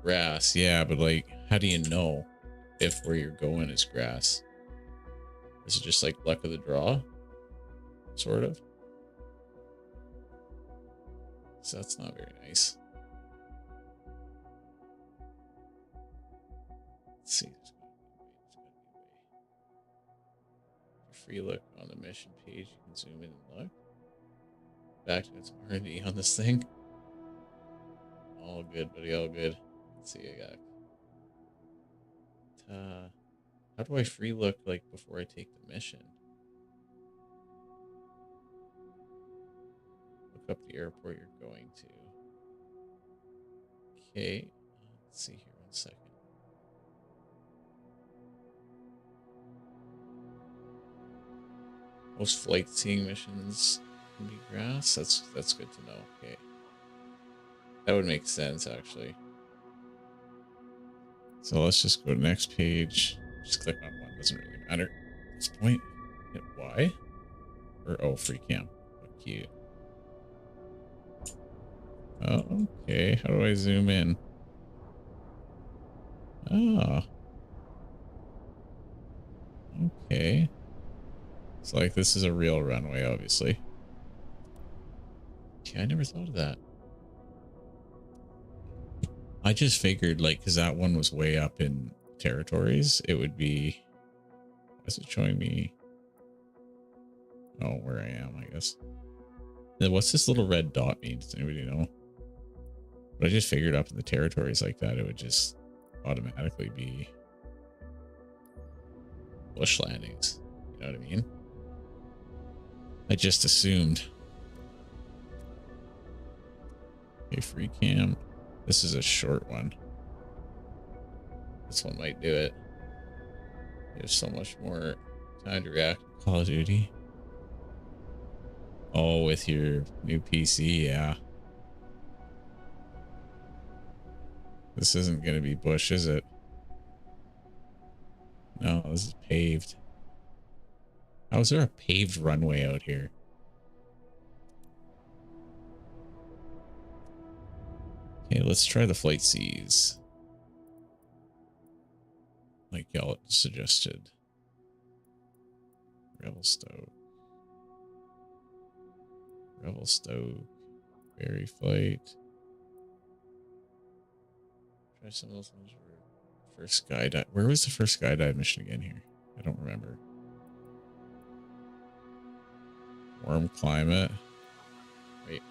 Grass, yeah, but like, how do you know if where you're going is grass? Is it just like luck of the draw? Sort of. So that's not very nice. Let's see. free look on the mission page. You can zoom in and look. Back to its R&D on this thing. All good, buddy. All good. Let's see. I got. How do I free look like before I take the mission? Look up the airport you're going to. Okay. Let's see here. 1 second. Most flight seeing missions can be grass. That's good to know. Okay. That would make sense, actually. So let's just go to the next page. Just click on one. Doesn't really matter at this point. Hit Y. Or, oh, free cam. Fuck you. Oh, okay. How do I zoom in? Oh. Okay. It's like this is a real runway, obviously. Okay, I never thought of that. I just figured, like, because that one was way up in territories, it would be... Why is it showing me? Oh, where I am, I guess. Then what's this little red dot mean? Does anybody know? But I just figured up in the territories like that, it would just automatically be bush landings. You know what I mean? I just assumed. Okay, free cam. This is a short one. This one might do it. There's so much more time to react. Call of Duty. Oh, with your new PC, yeah. This isn't going to be bush, is it? No, this is paved. How is there a paved runway out here? Okay, let's try the flight C's. Like y'all suggested. Revelstoke. Berry flight. Try some of those ones. First skydive. Where was the first skydive mission again here? I don't remember. Warm climate. Wait.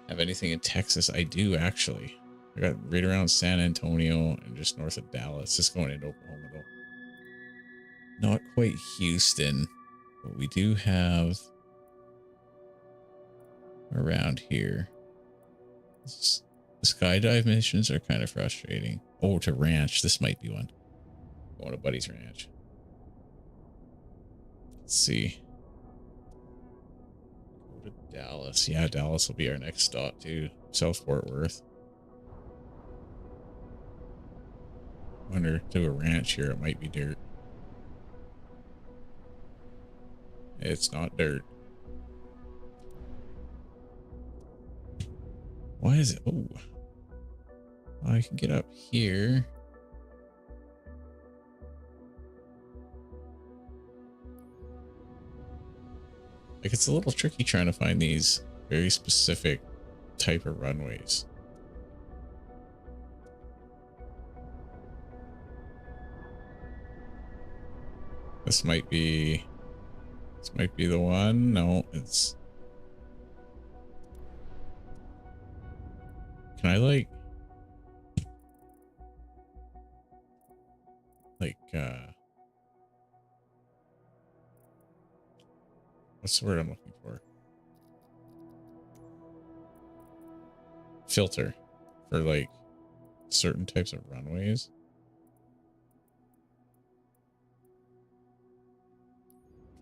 Have anything in Texas? I do, actually. I got right around San Antonio and just north of Dallas. Just going into Oklahoma, though. Not quite Houston, but we do have around here. The skydive missions are kind of frustrating. Oh, to ranch. This might be one. Going to Buddy's Ranch. Let's see. Go to Dallas. Yeah, Dallas will be our next stop, too. South Fort Worth. Wonder, to a ranch here, it might be dirt. It's not dirt. Why is it? Oh, I can get up here. Like, it's a little tricky trying to find these very specific type of runways. This might be the one. No, it's... Can I what's the word I'm looking for? Filter for like certain types of runways.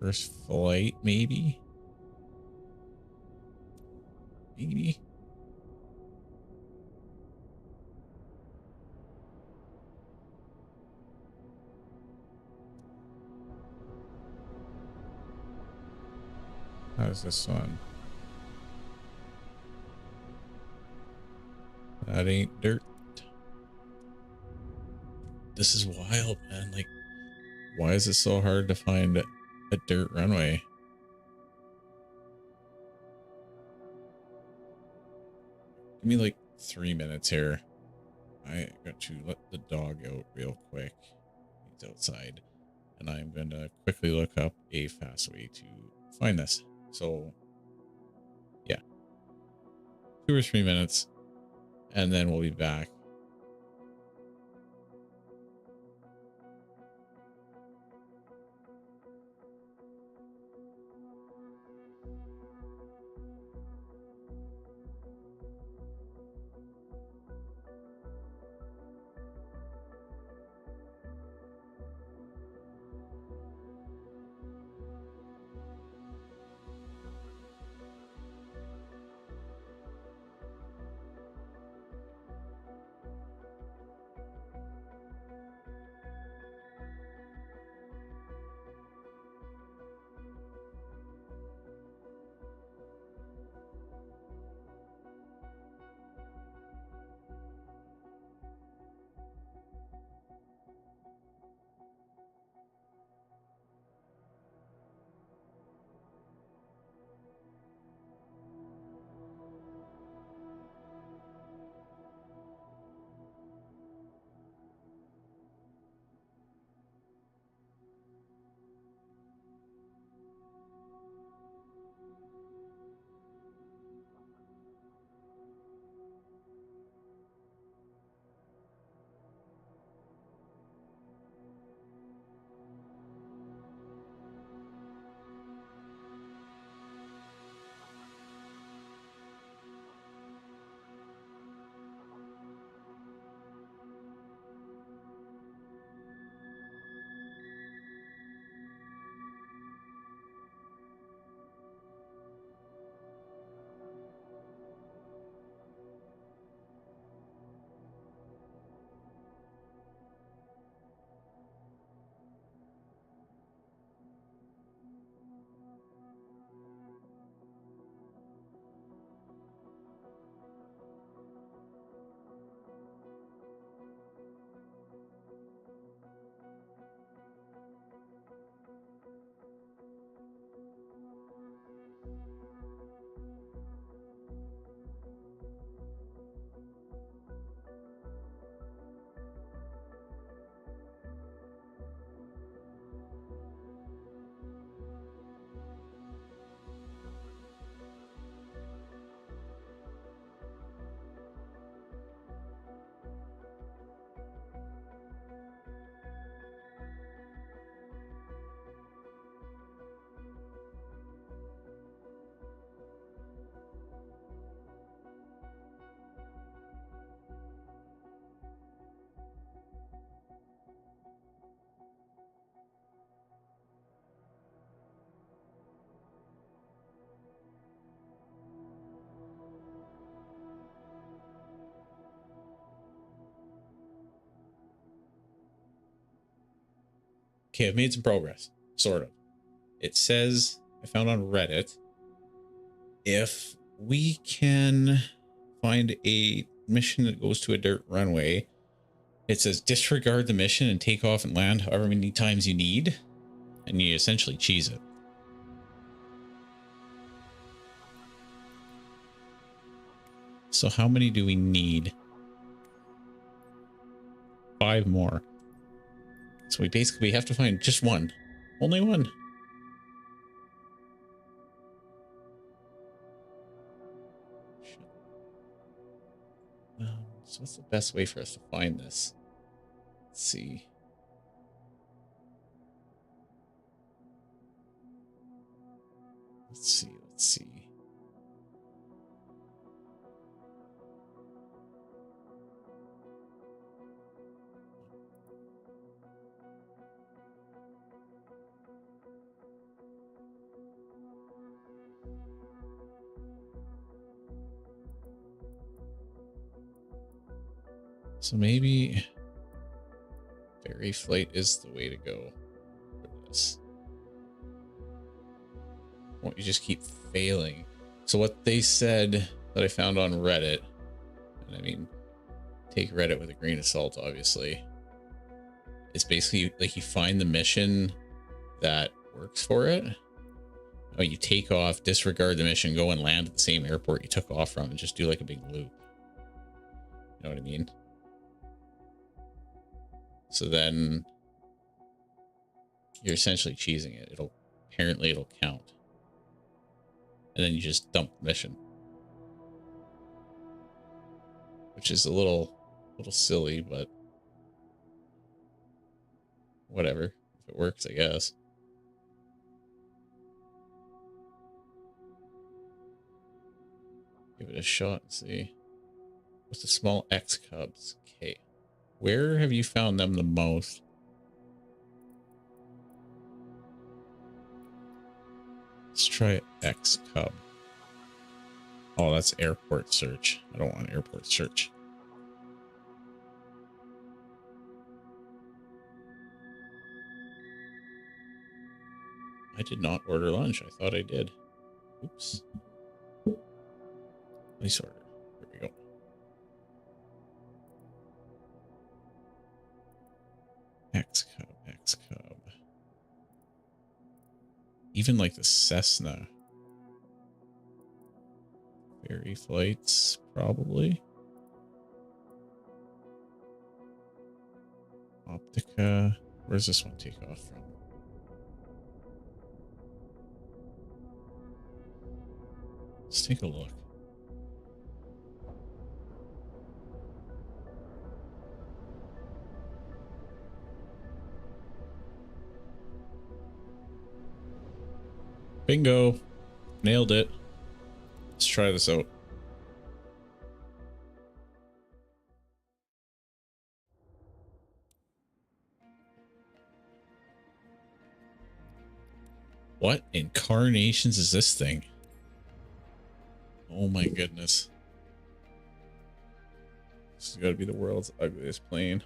First flight, maybe? Maybe? How's this one? That ain't dirt. This is wild, man. Like, why is it so hard to find a dirt runway? Give me like 3 minutes here. I got to let the dog out real quick. He's outside. and I'm going to quickly look up a fast way to find this. So yeah, 2 or 3 minutes, and then we'll be back. Okay, I've made some progress, sort of. It says, I found on Reddit, if we can find a mission that goes to a dirt runway, it says disregard the mission and take off and land however many times you need, and you essentially cheese it. So how many do we need? 5 more. So we have to find just one. Only one. So what's the best way for us to find this? Let's see. Let's see. So maybe ferry flight is the way to go for this. Won't you just keep failing? So what they said that I found on Reddit, and I mean, take Reddit with a grain of salt, obviously. It's basically like you find the mission that works for it. Oh, you take off, disregard the mission, go and land at the same airport you took off from, and just do like a big loop. You know what I mean? So then you're essentially cheesing it. It'll count. And then you just dump the mission. Which is a little silly, but whatever. If it works, I guess. Give it a shot and see. What's the small X cubs? Okay. Where have you found them the most? Let's try X cub. Oh, that's airport search. I don't want airport search. I did not order lunch. I thought I did. Oops. Place order. There we go. X cub, X cub. Even like the Cessna. Ferry flights, probably. Optica. Where's this one take off from? Let's take a look. Bingo. Nailed it. Let's try this out. What incarnations is this thing? Oh my goodness. This has got to be the world's ugliest plane.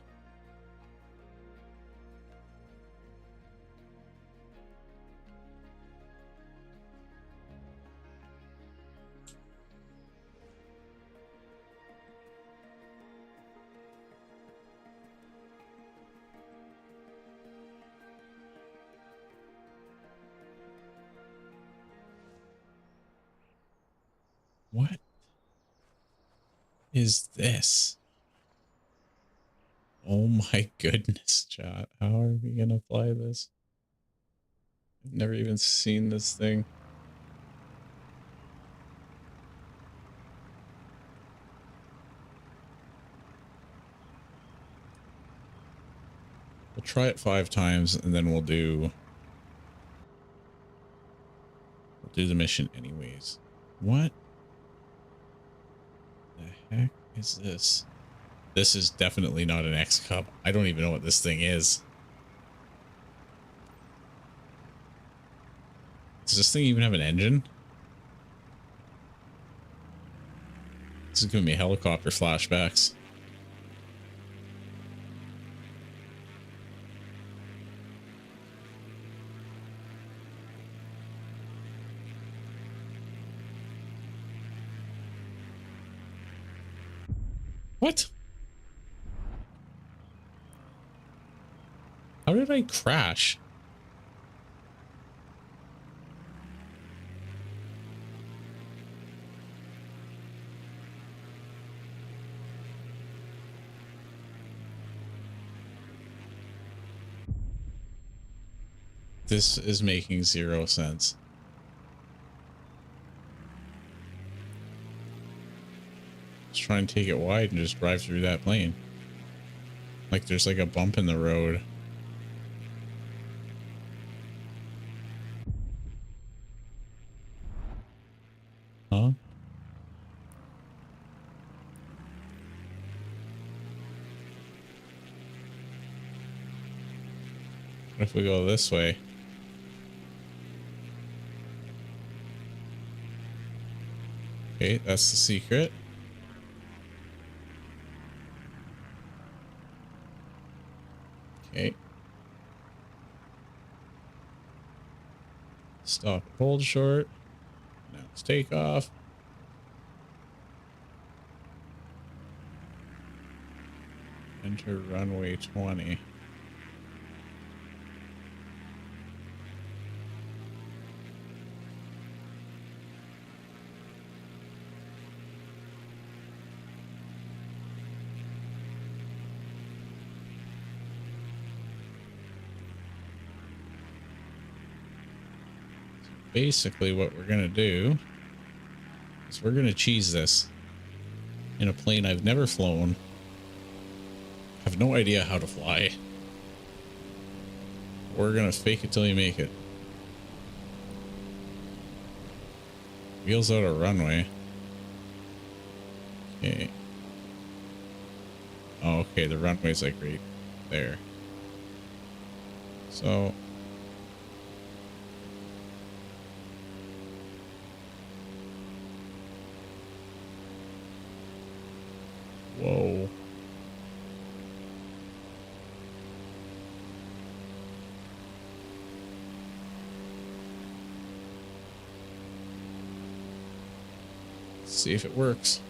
What is this? Oh my goodness, chat. How are we gonna fly this? I've never even seen this thing. We'll try it 5 times and then we'll do the mission anyways. What the heck is this? This is definitely not an X Cub. I don't even know what this thing is. Does this thing even have an engine? This is giving me helicopter flashbacks. What? How did I crash? This is making 0 sense. Let's try and take it wide and just drive through that plane. Like there's like a bump in the road. Huh? What if we go this way? Okay, that's the secret. Okay. Stop, hold short. Now let's take off. Enter runway 20. basically what we're gonna do is we're gonna cheese this in a plane I've never flown. Have no idea how to fly. We're gonna fake it till you make it. Wheels out a runway. Okay. Oh, okay, the runway's like right there. So whoa. Let's see if it works.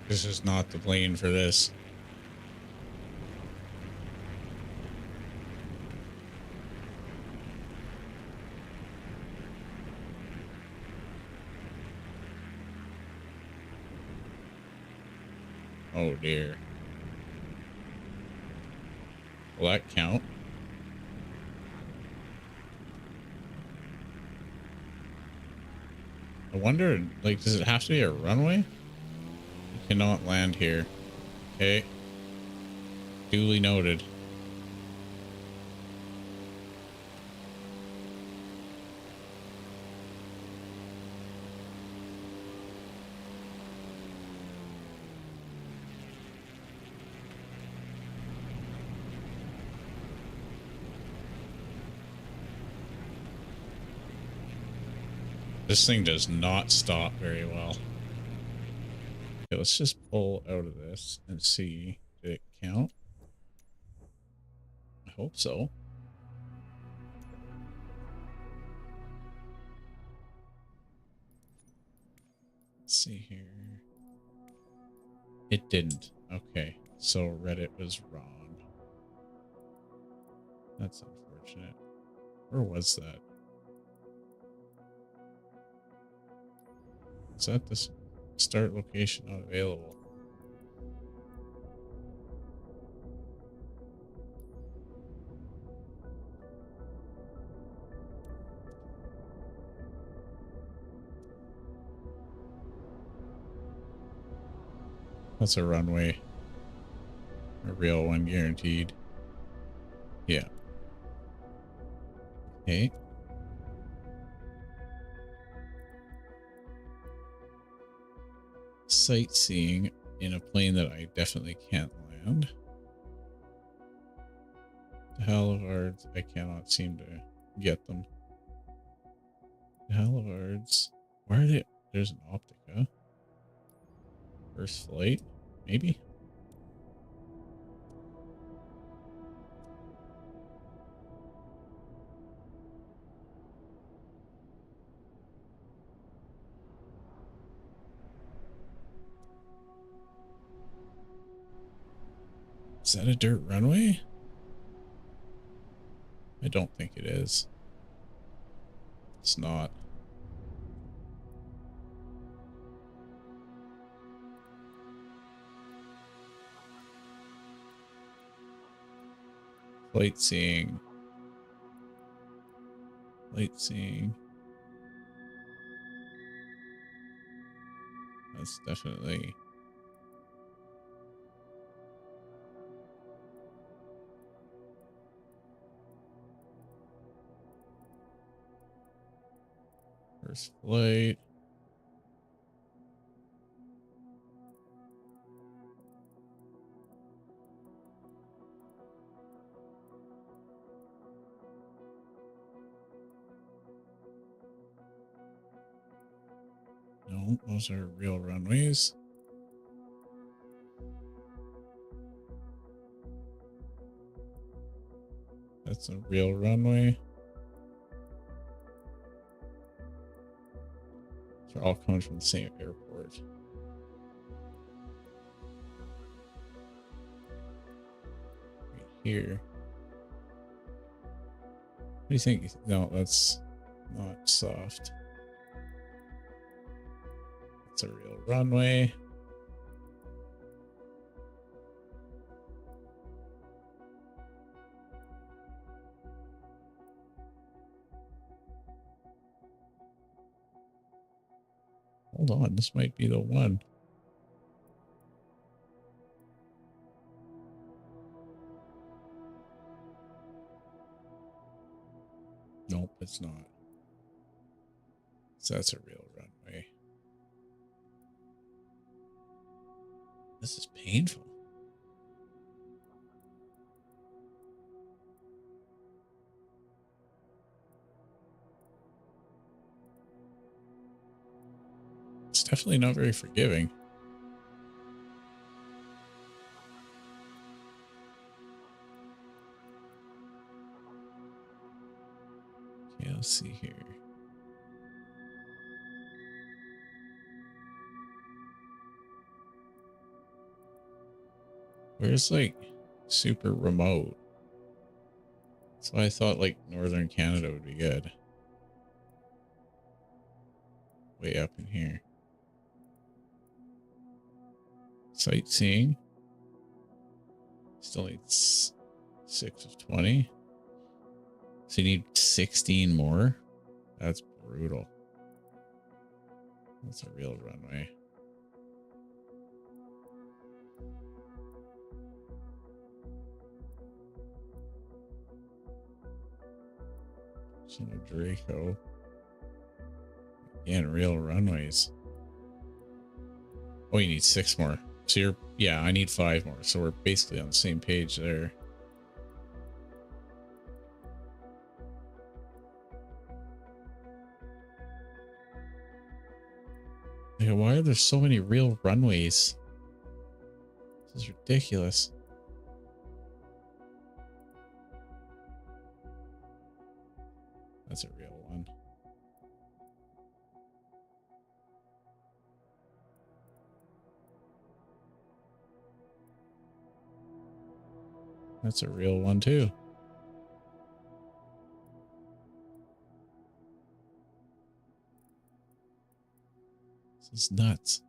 This is not the plane for this. Oh dear. Will that count? I wonder, like, does it have to be a runway? You cannot land here. Okay. Duly noted. This thing does not stop very well. Okay, let's just pull out of this and see. Did it count? I hope so. Let's see here. It didn't. Okay, so Reddit was wrong. That's unfortunate. Where was that? Is that the start location not available? That's a runway. A real one, guaranteed. Yeah. Okay. Sightseeing in a plane that I definitely can't land. The Halivards, I cannot seem to get them. The Halivards, where are they? There's an Optica. First flight, maybe? Is that a dirt runway? I don't think it is. It's not. Flight seeing. Flight seeing. That's definitely. First flight. No, those are real runways. That's a real runway. They're all coming from the same airport. Right here. What do you think? No, that's not soft. It's a real runway. Hold on, this might be the one. Nope, it's not. So that's a real runway. This is painful. It's definitely not very forgiving. Okay, let's see here. Where's like super remote? So I thought like northern Canada would be good. Way up in here. Sightseeing. Still needs 6 of 20. So you need 16 more? That's brutal. That's a real runway. So no Draco. Again, real runways. Oh, you need 6 more. So you're, yeah, I need 5 more. So we're basically on the same page there. Yeah, why are there so many real runways? This is ridiculous. That's a real one. That's a real one too. This is nuts.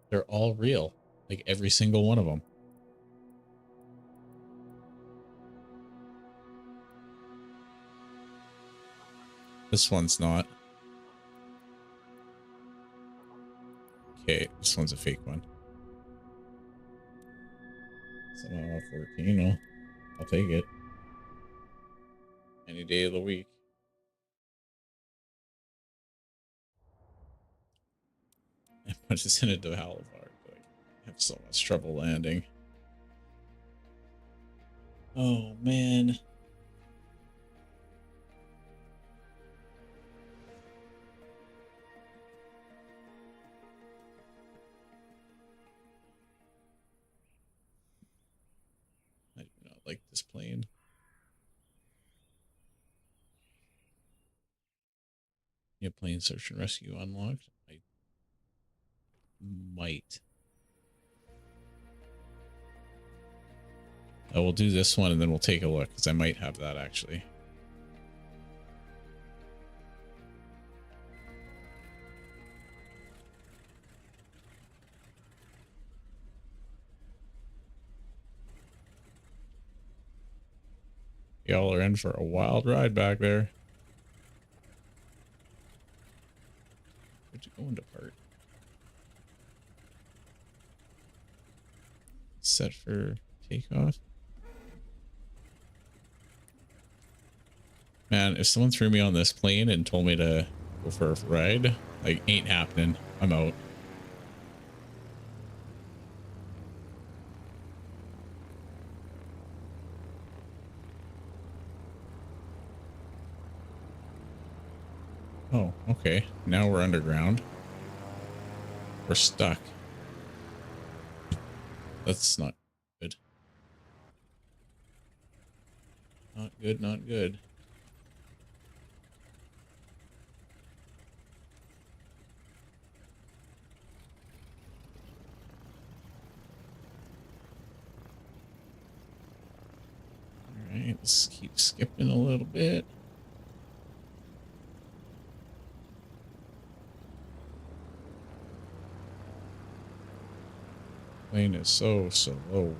They're all real. Like every single one of them. This one's not. Okay, this one's a fake one. Somehow off 14. Well, I'll take it. Any day of the week. But it's in a de Halivard. Like, I have so much trouble landing. Oh, man. I do not like this plane. Yeah, plane search and rescue unlocked. I might. I will do this one and then we'll take a look because I might have that actually. Y'all are in for a wild ride back there. Where'd you go into part? Set for takeoff. Man, if someone threw me on this plane and told me to go for a ride, like, ain't happening. I'm out. Oh, okay. Now we're underground. We're stuck. That's not good. Not good, not good. All right, let's keep skipping a little bit. Plane is so slow.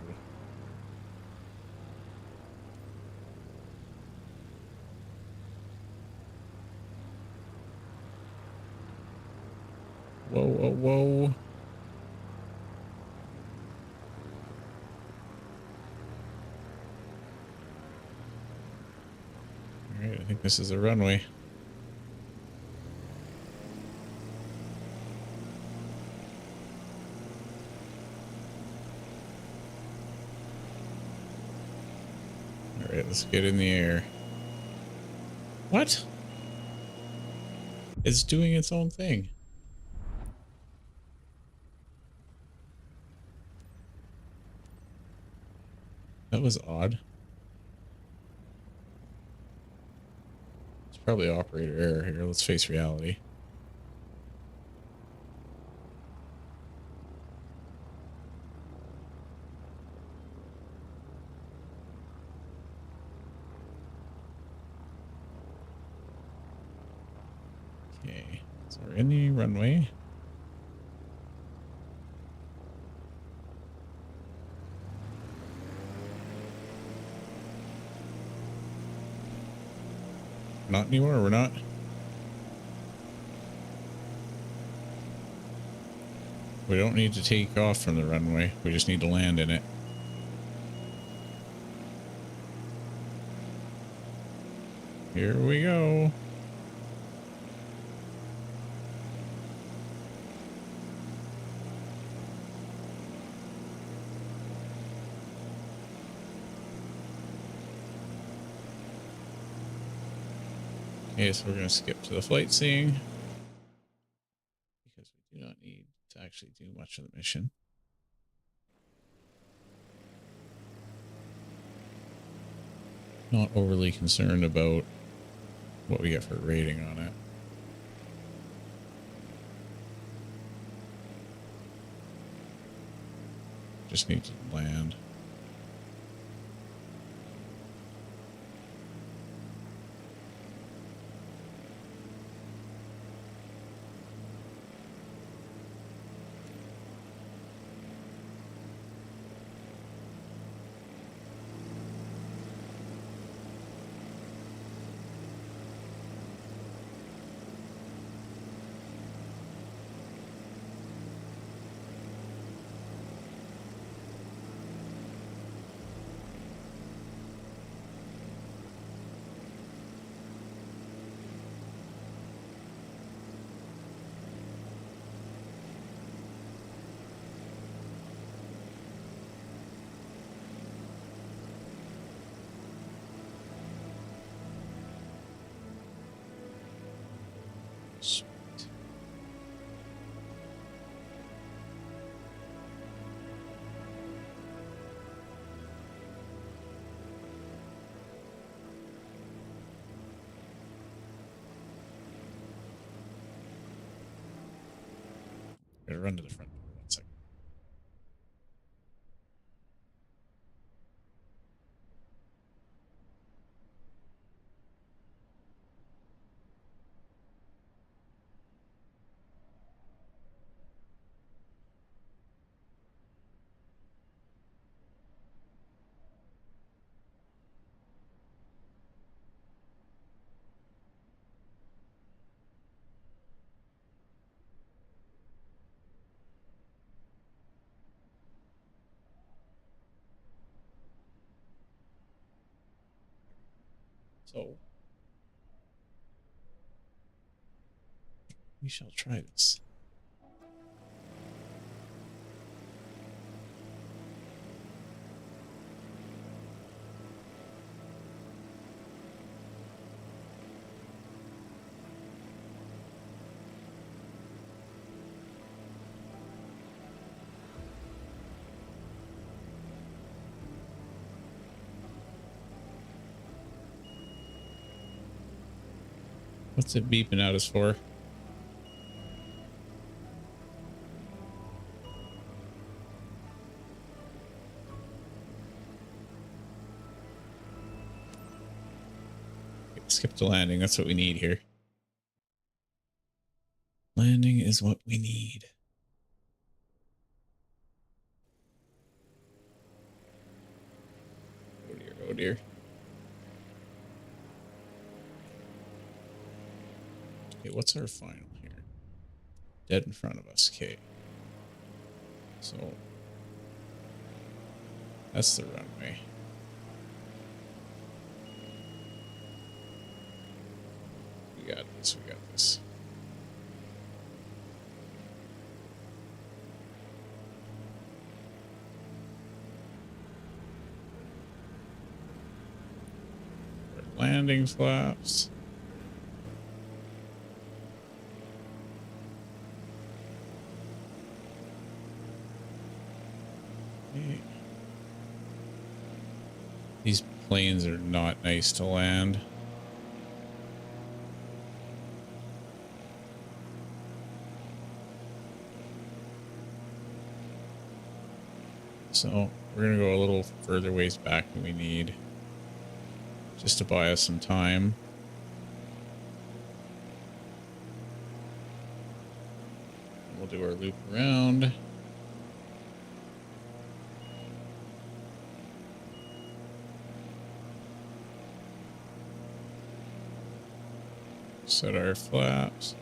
Whoa, whoa, whoa. All right, I think this is a runway. All right, let's get in the air. What? It's doing its own thing. That was odd. It's probably operator error here. Let's face reality. Okay, so we're in the runway. Not anymore, we're not. We don't need to take off from the runway. We just need to land in it. Here we go. Okay, so we're going to skip to the flight seeing because we do not need to actually do much of the mission. Not overly concerned about what we get for rating on it. Just need to land. Sweet. Gotta run to the front door 1 second. So we shall try this. What's it beeping at us for? Skip the landing. That's what we need here. Landing is what we need. Oh dear, oh dear. Okay, what's our final here? Dead in front of us. Okay. So that's the runway. We got this, we got this. Landing flaps. Okay. These planes are not nice to land. So we're going to go a little further ways back than we need, just to buy us some time. We'll do our loop around. Set our flaps.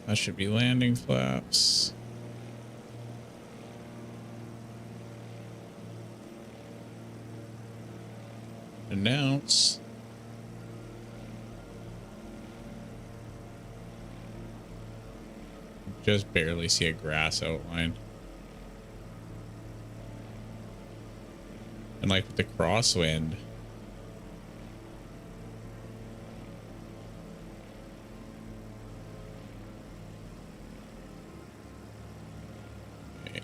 That should be landing flaps. Announce. Just barely see a grass outline. And like with the crosswind, okay.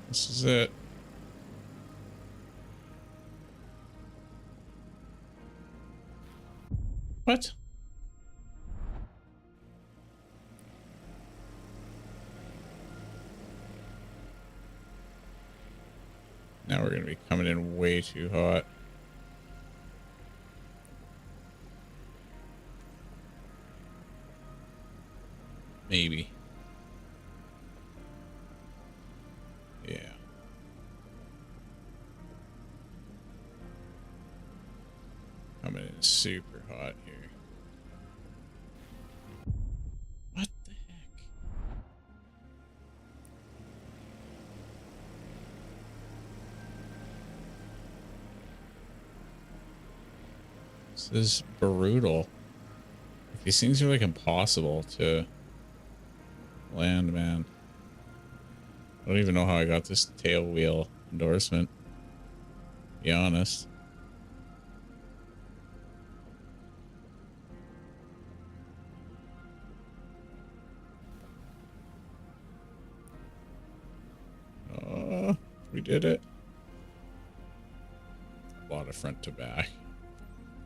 This is it. What? Now we're going to be coming in way too hot. Maybe. Yeah. Coming in super hot here. What the heck? This is brutal. These things are like impossible to land, man. I don't even know how I got this tail wheel endorsement, to be honest. We did it. A lot of front to back.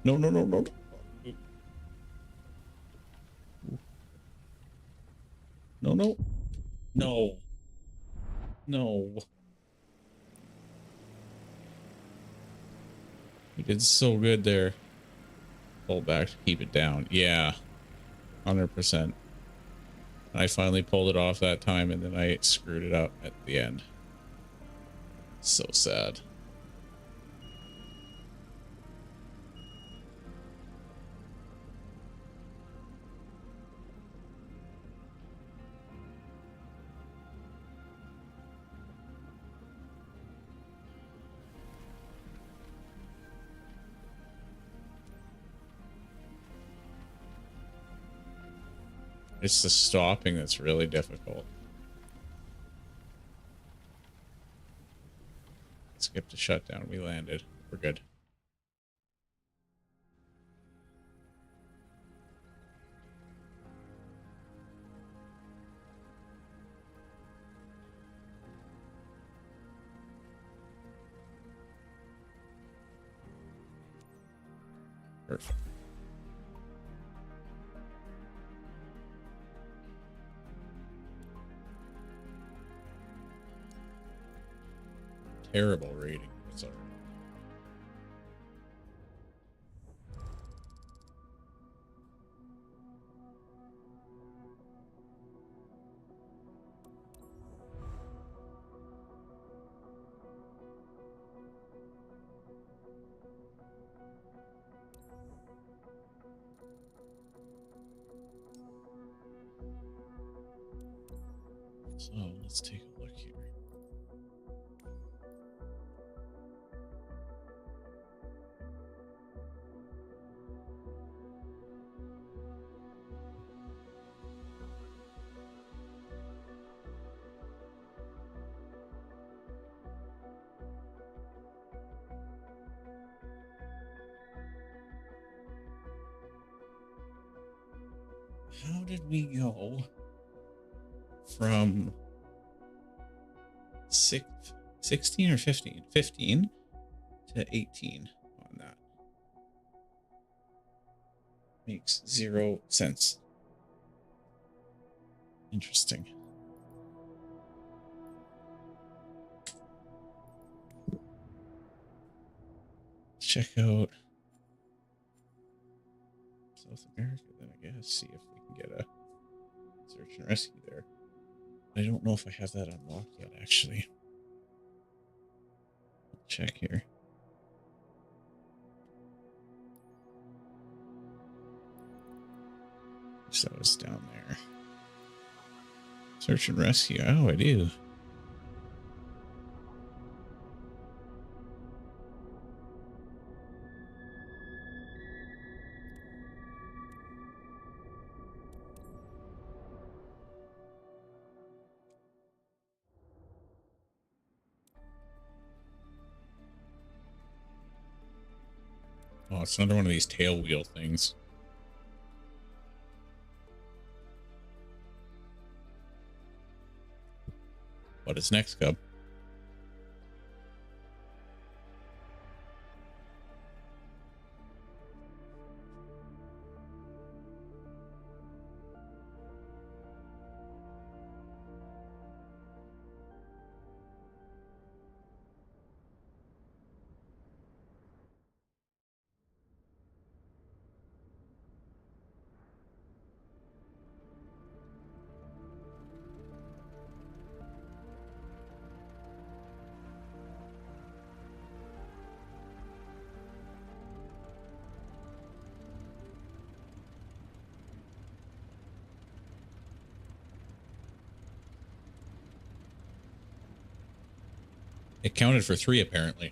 No, no, no, no. No, no. No. No. We did so good there. Pull back to keep it down. Yeah. 100%. I finally pulled it off that time and then I screwed it up at the end. So sad. It's the stopping that's really difficult. Skip the shutdown. We landed. We're good. Perfect. Terrible rating. That's all right. So let's take a look here. How did we go from 16 or 15? 15 to 18 on that. Makes 0 sense. Interesting. Let's check out South America then, I guess. See if we can get a search and rescue there. I don't know if I have that unlocked yet, actually. Check here. So it's down there. Search and rescue. Oh, I do. Oh, it's another one of these tail wheel things. What is next, Cub? It counted for 3, apparently.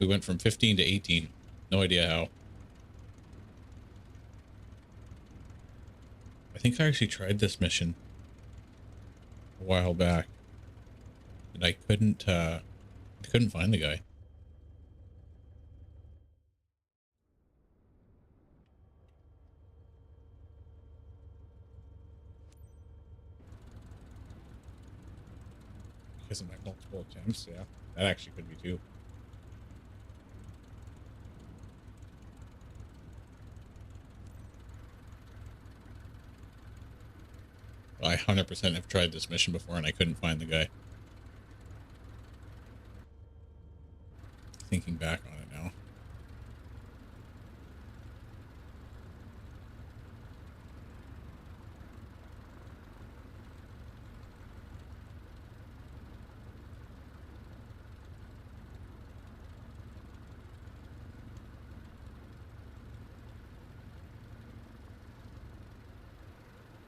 We went from 15 to 18. No idea how. I think I actually tried this mission a while back, and I couldn't find the guy. Because of my multiple attempts, yeah. That actually could be too. I 100% have tried this mission before and I couldn't find the guy. Thinking back on it now.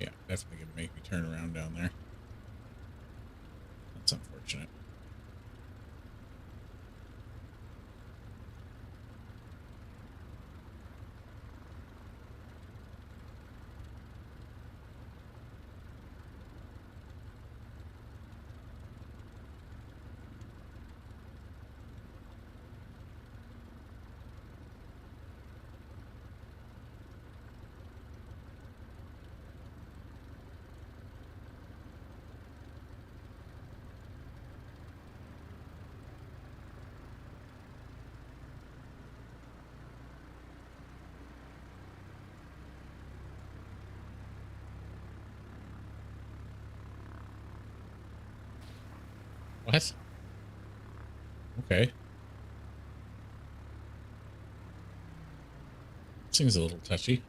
Yeah, definitely gonna make me turn around down there. That's unfortunate. What? Okay. This thing's a little touchy.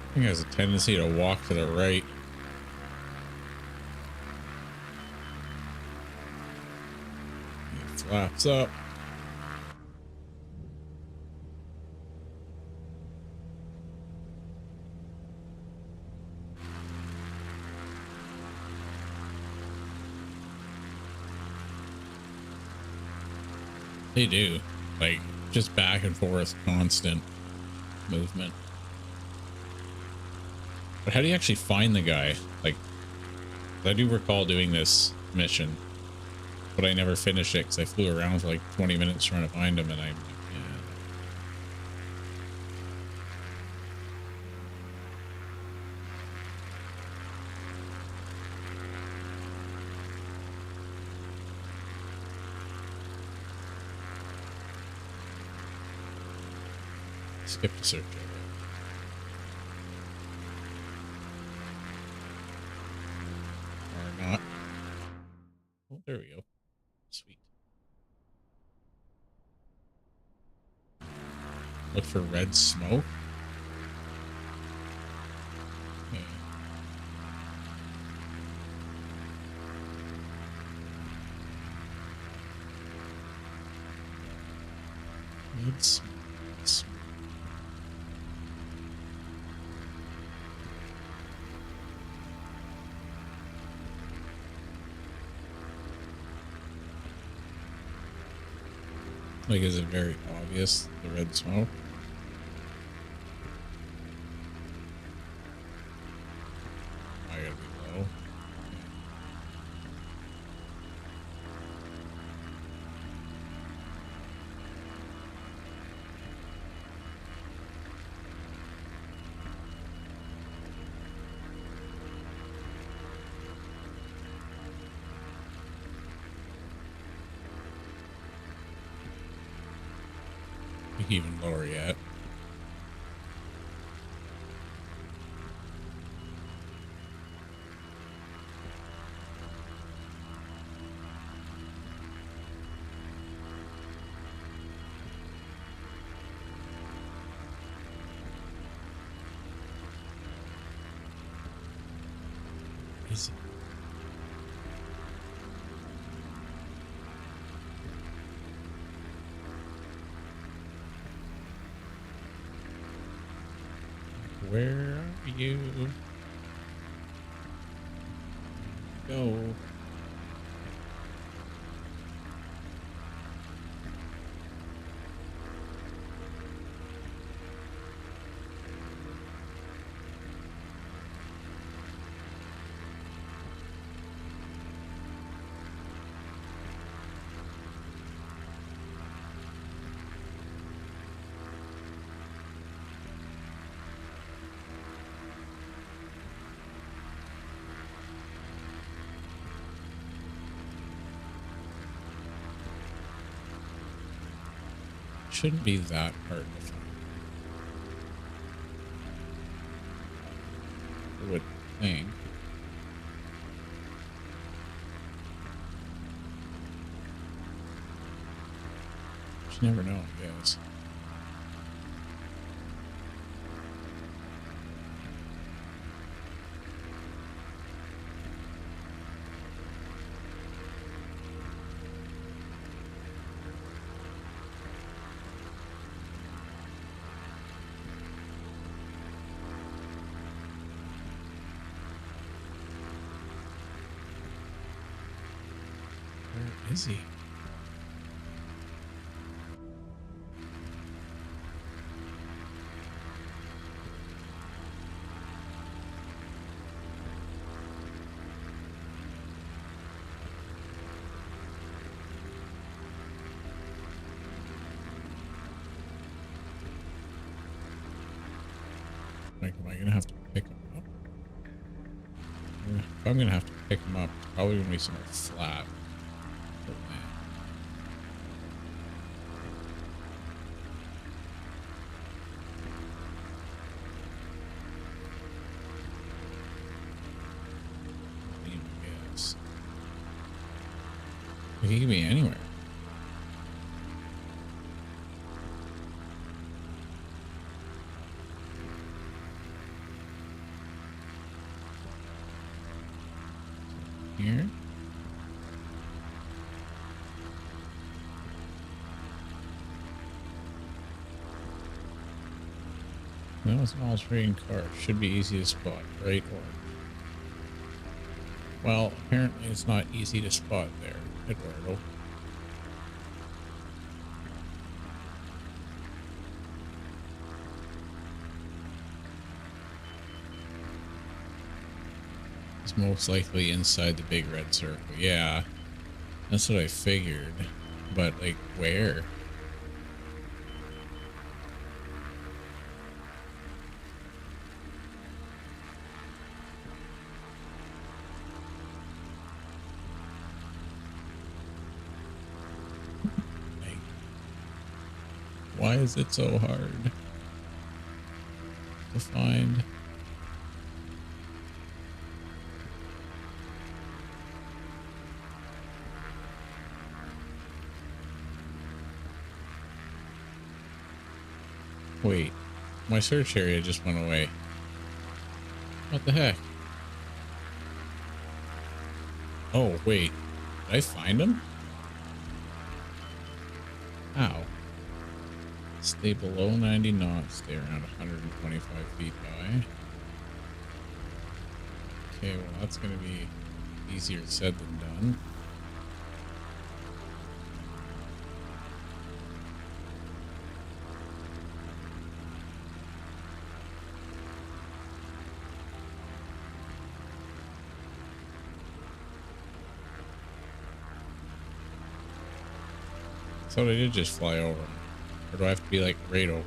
I think it has a tendency to walk to the right. It flaps up. They do. Like, just back and forth, constant movement. But how do you actually find the guy? Like, I do recall doing this mission, but I never finished it because I flew around for like 20 minutes trying to find him, and I'm like, yeah. Skip the search. Or not. Oh, there we go. Sweet. Look for red smoke. Okay. Red smoke. Like, is it very obvious, the red smoke? I gotta be low. Even lower yet. Is it? Where are you? Go. Shouldn't be that hard to find. I would think. You never know, I guess. Where is he? Like, am I gonna have to pick them up? If I'm gonna have to pick them up, it's probably gonna be somewhere flat. For land. Yes. It can be anywhere. Here. That was an all-terrain car. Should be easy to spot, right? Or well, apparently it's not easy to spot there, Eduardo. It's most likely inside the big red circle. Yeah, that's what I figured. But, like, where? Like, why is it so hard to find? Wait, my search area just went away. What the heck? Oh, wait. Did I find him? How? Stay below 90 knots. Stay around 125 feet high. Okay, well, that's going to be easier said than done. So I did just fly over him. Or do I have to be like right over him?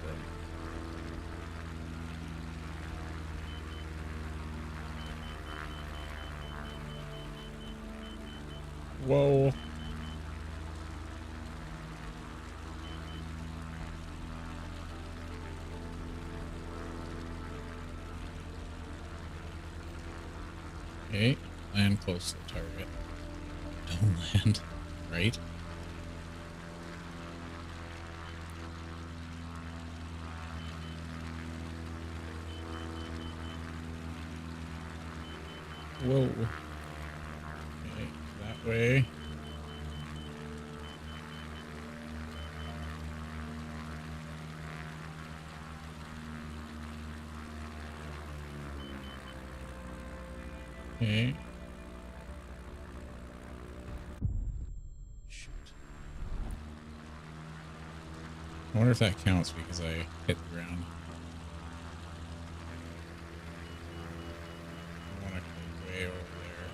Whoa. Okay, land close to the target. Don't land, right? Whoa. Okay, that way. Okay. Shoot. I wonder if that counts because I hit the ground. I want to go way over there.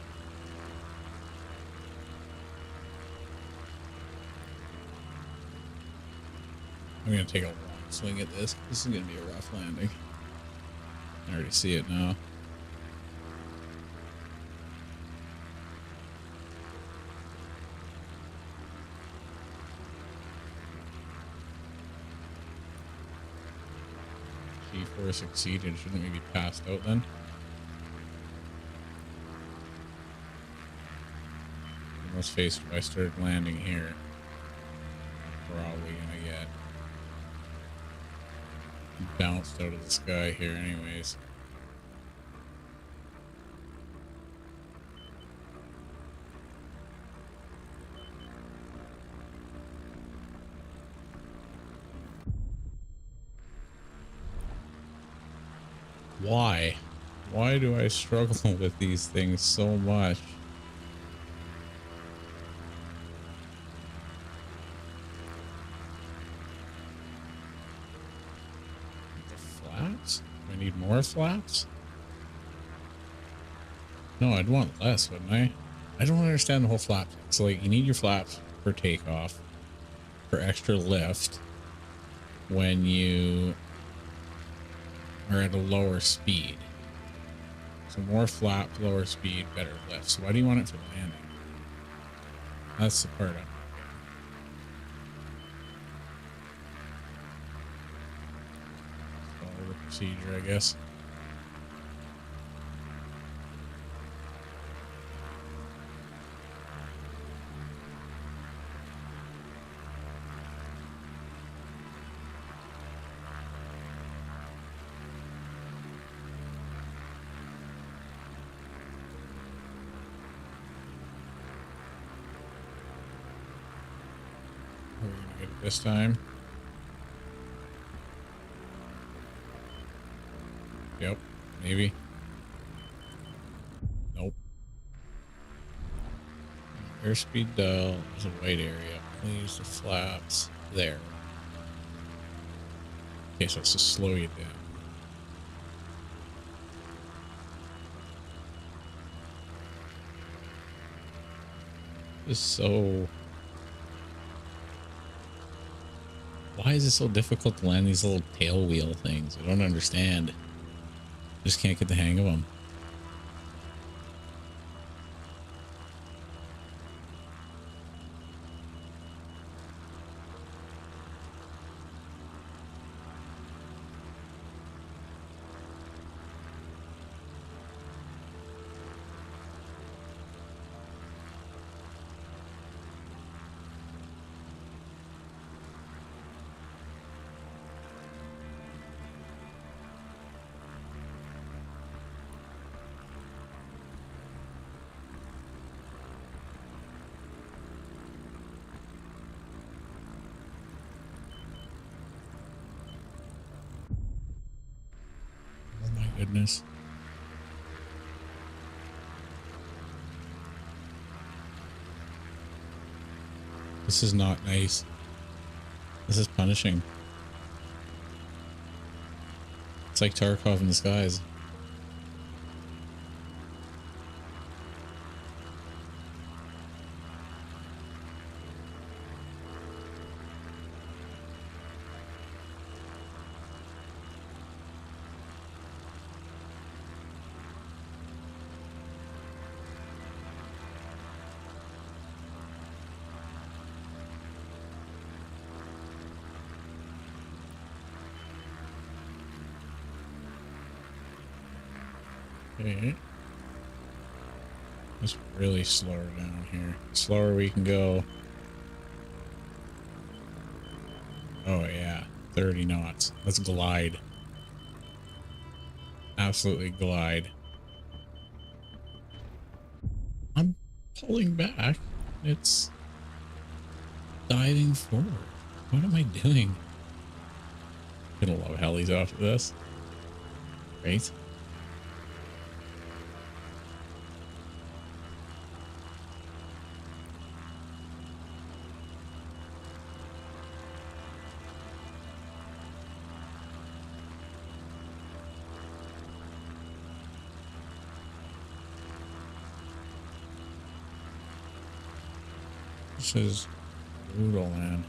I'm going to take a long swing at this. This is going to be a rough landing. I already see it now. G4 succeeded. Shouldn't we be passed out then? Let's face it, if I started landing here, we're probably gonna get bounced out of the sky here anyways. Why? Why do I struggle with these things so much? Flaps? Do I need more flaps? No, I'd want less, wouldn't I? I don't understand the whole flap thing. So, like, you need your flaps for takeoff, for extra lift when you are at a lower speed. So more flap, lower speed, better lift. So why do you want it for landing? That's the part I'm follow the procedure, I guess. We're gonna get it this time. Yep, maybe. Nope. Airspeed dial is a white area. Please the flaps there. Okay, so it's to slow you down. This is so. Why is it so difficult to land these little tail wheel things? I don't understand. Just can't get the hang of them. Oh my goodness. This is not nice. This is punishing. It's like Tarkov in the skies. Okay. Let's really slow her down here. Slower we can go. Oh yeah, 30 knots. Let's glide. Absolutely glide. I'm pulling back. It's diving forward. What am I doing? Gonna love helis off of this. Right? This is brutal, man.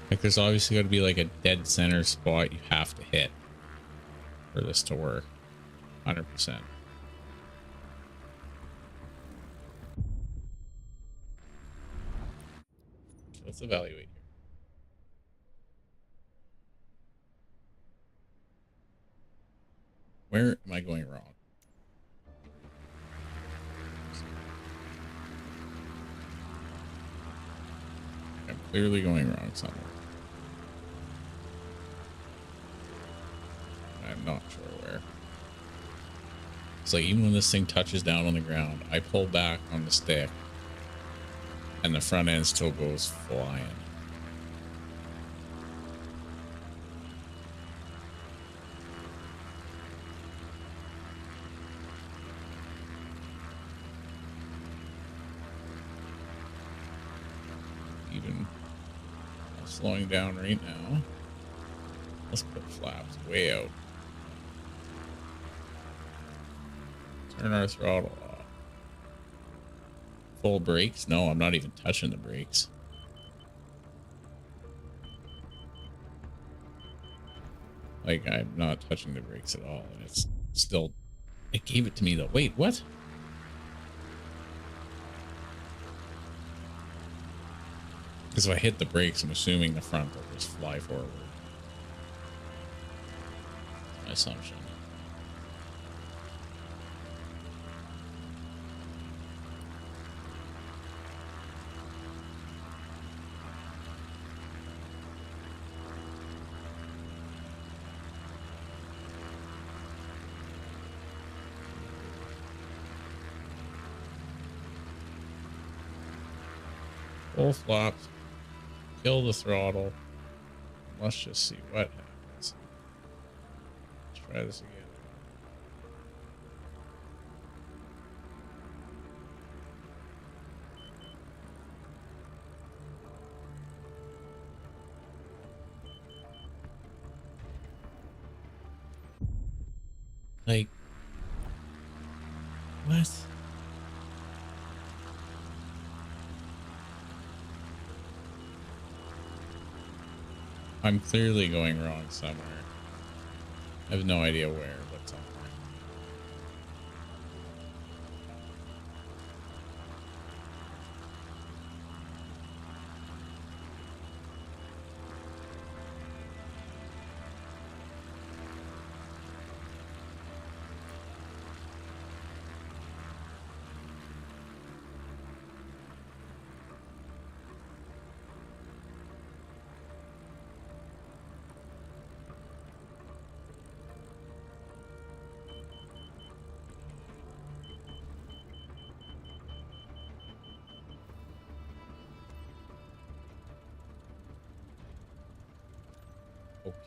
Like, there's obviously got to be like a dead center spot you have to hit for this to work. 100%. Let's evaluate here. Where am I going wrong? I'm clearly going wrong somewhere. I'm not sure where. It's like even when this thing touches down on the ground, I pull back on the stick and the front end still goes flying. Even slowing down right now. Let's put flaps way out. Turn our throttle off. Full brakes? No, I'm not even touching the brakes. Like, I'm not touching the brakes at all, and it's still, it gave it to me though. Wait, what? Because if I hit the brakes, I'm assuming the front will just fly forward. My assumption. Full flops. Kill the throttle. Let's just see what happens. Let's try this again. Like, what? I'm clearly going wrong somewhere. I have no idea where, but somewhere.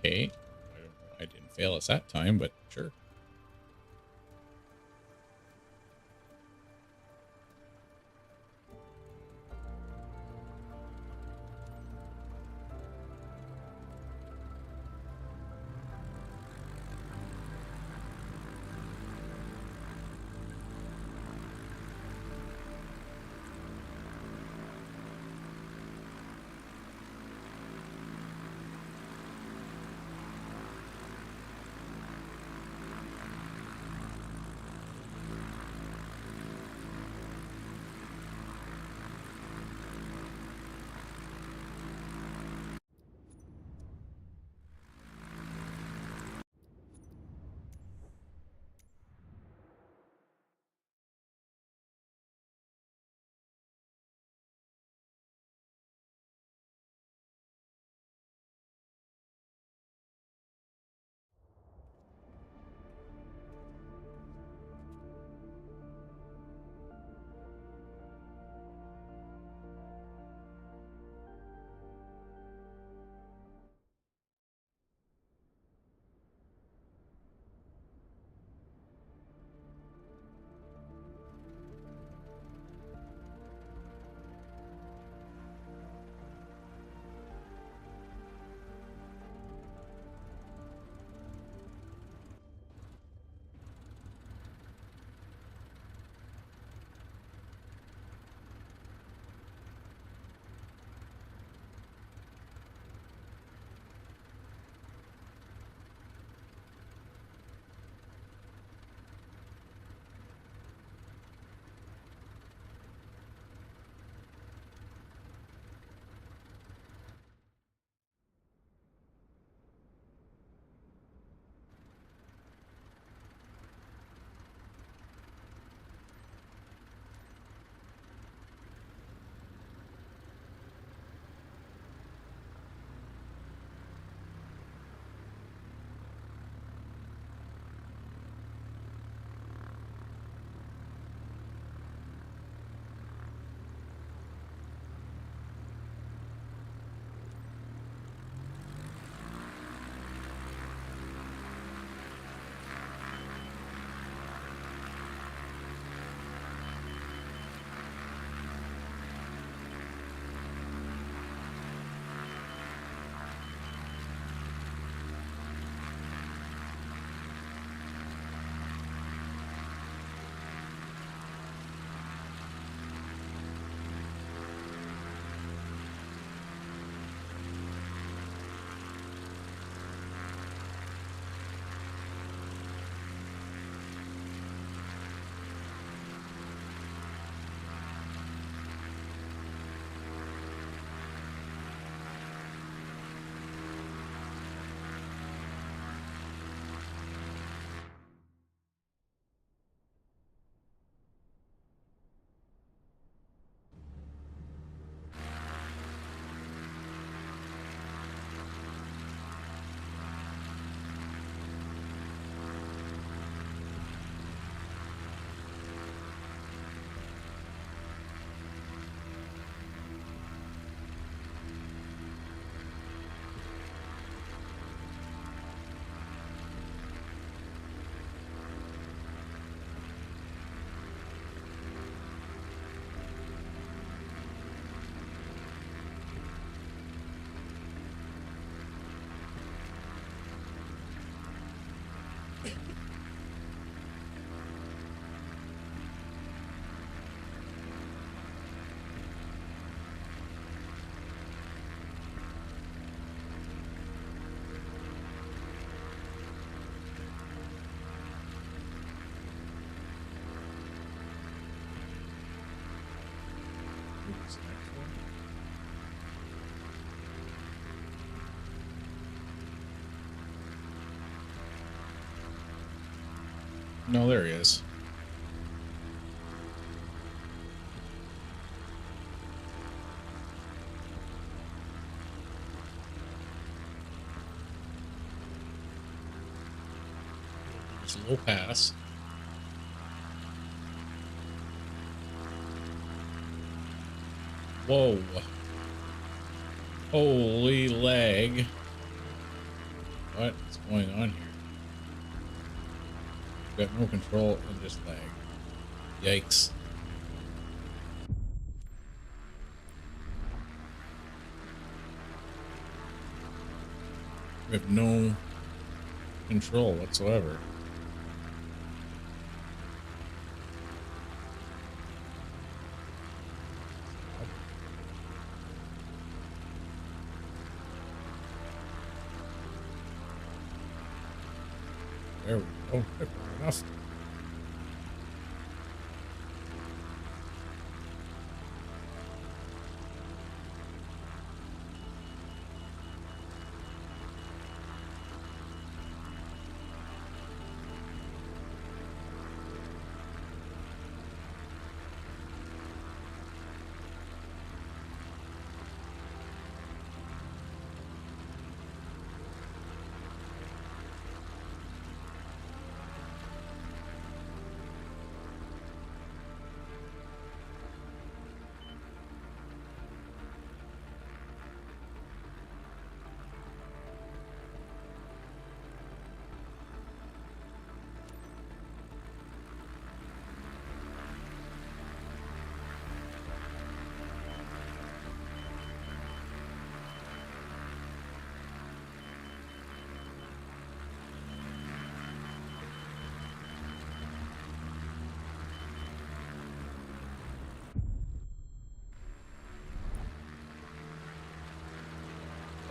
Okay. I didn't fail us that time, but sure. What's the next one? No, there he is. There's a low pass. Whoa. Holy lag. What's going on here? Got no control and just lag. Yikes. We have no control whatsoever. There we go. Fair enough.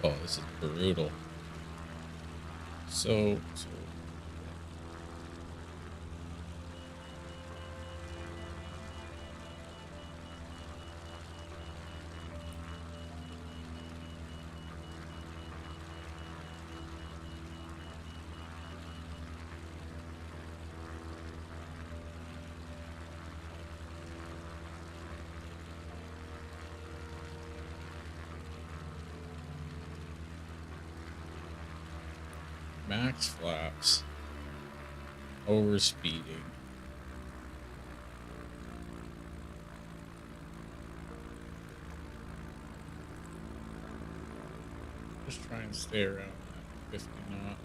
Oh, this is brutal. So max flaps, over speeding. Just try and stay around that 50 knot.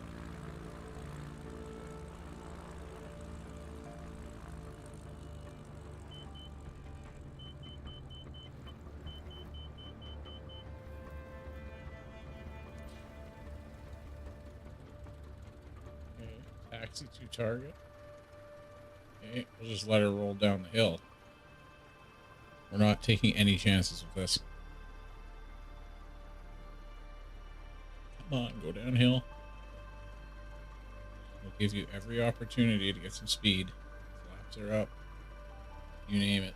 Okay, taxi to target. Okay, we'll just let her roll down the hill. We're not taking any chances with this. Come on, go downhill. We'll give you every opportunity to get some speed. Flaps are up. You name it.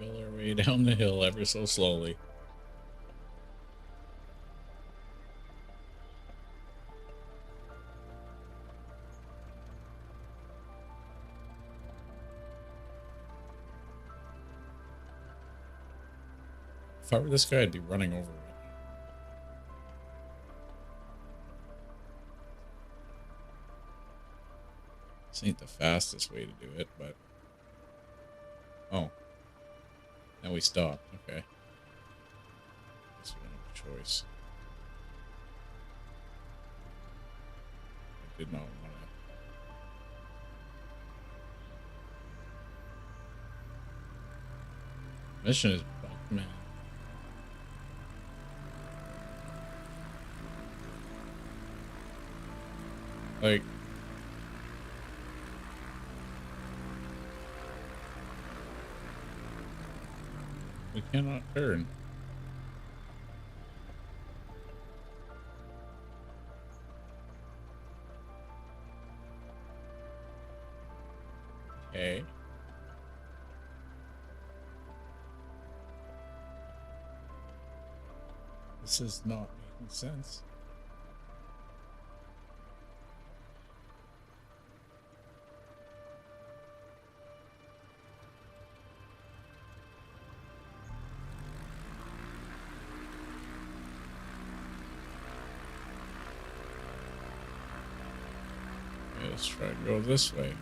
Wiggle our way down the hill ever so slowly. If I were this guy, I'd be running over right now. This ain't the fastest way to do it, but... Oh. Now we stopped. Okay. Guess we don't have a choice. I did not want to... Mission is bugged, man. Like... We cannot turn. Okay. This is not making sense. Okay, let's try and go this way.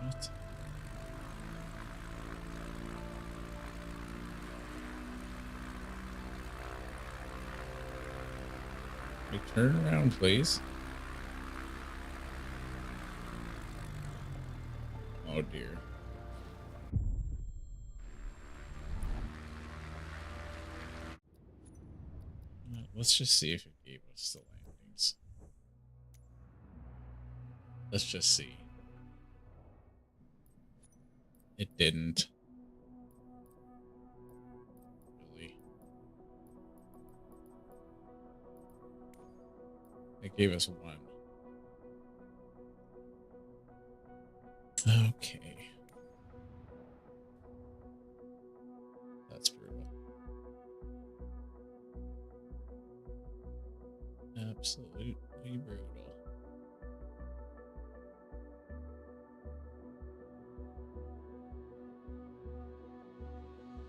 What? Wait, turn around, please. Oh dear. Let's just see if it gave us the landings. Let's just see. It didn't. Really. It gave us one. Okay. That's brutal. Absolutely brutal.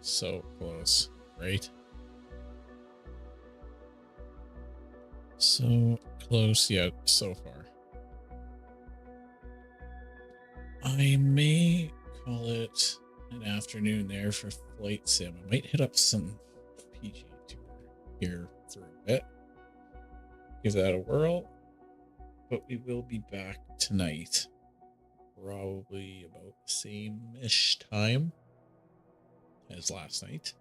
So close, right? So close yet so far. I may call it an afternoon there for Flight Sim. I might hit up some PG Tour here for a bit. Give that a whirl. But we will be back tonight. Probably about the same-ish time as last night.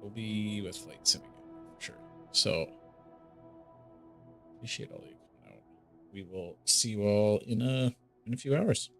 We'll be with Flight Sim again, for sure. So, appreciate all you coming out. We will see you all in a few hours.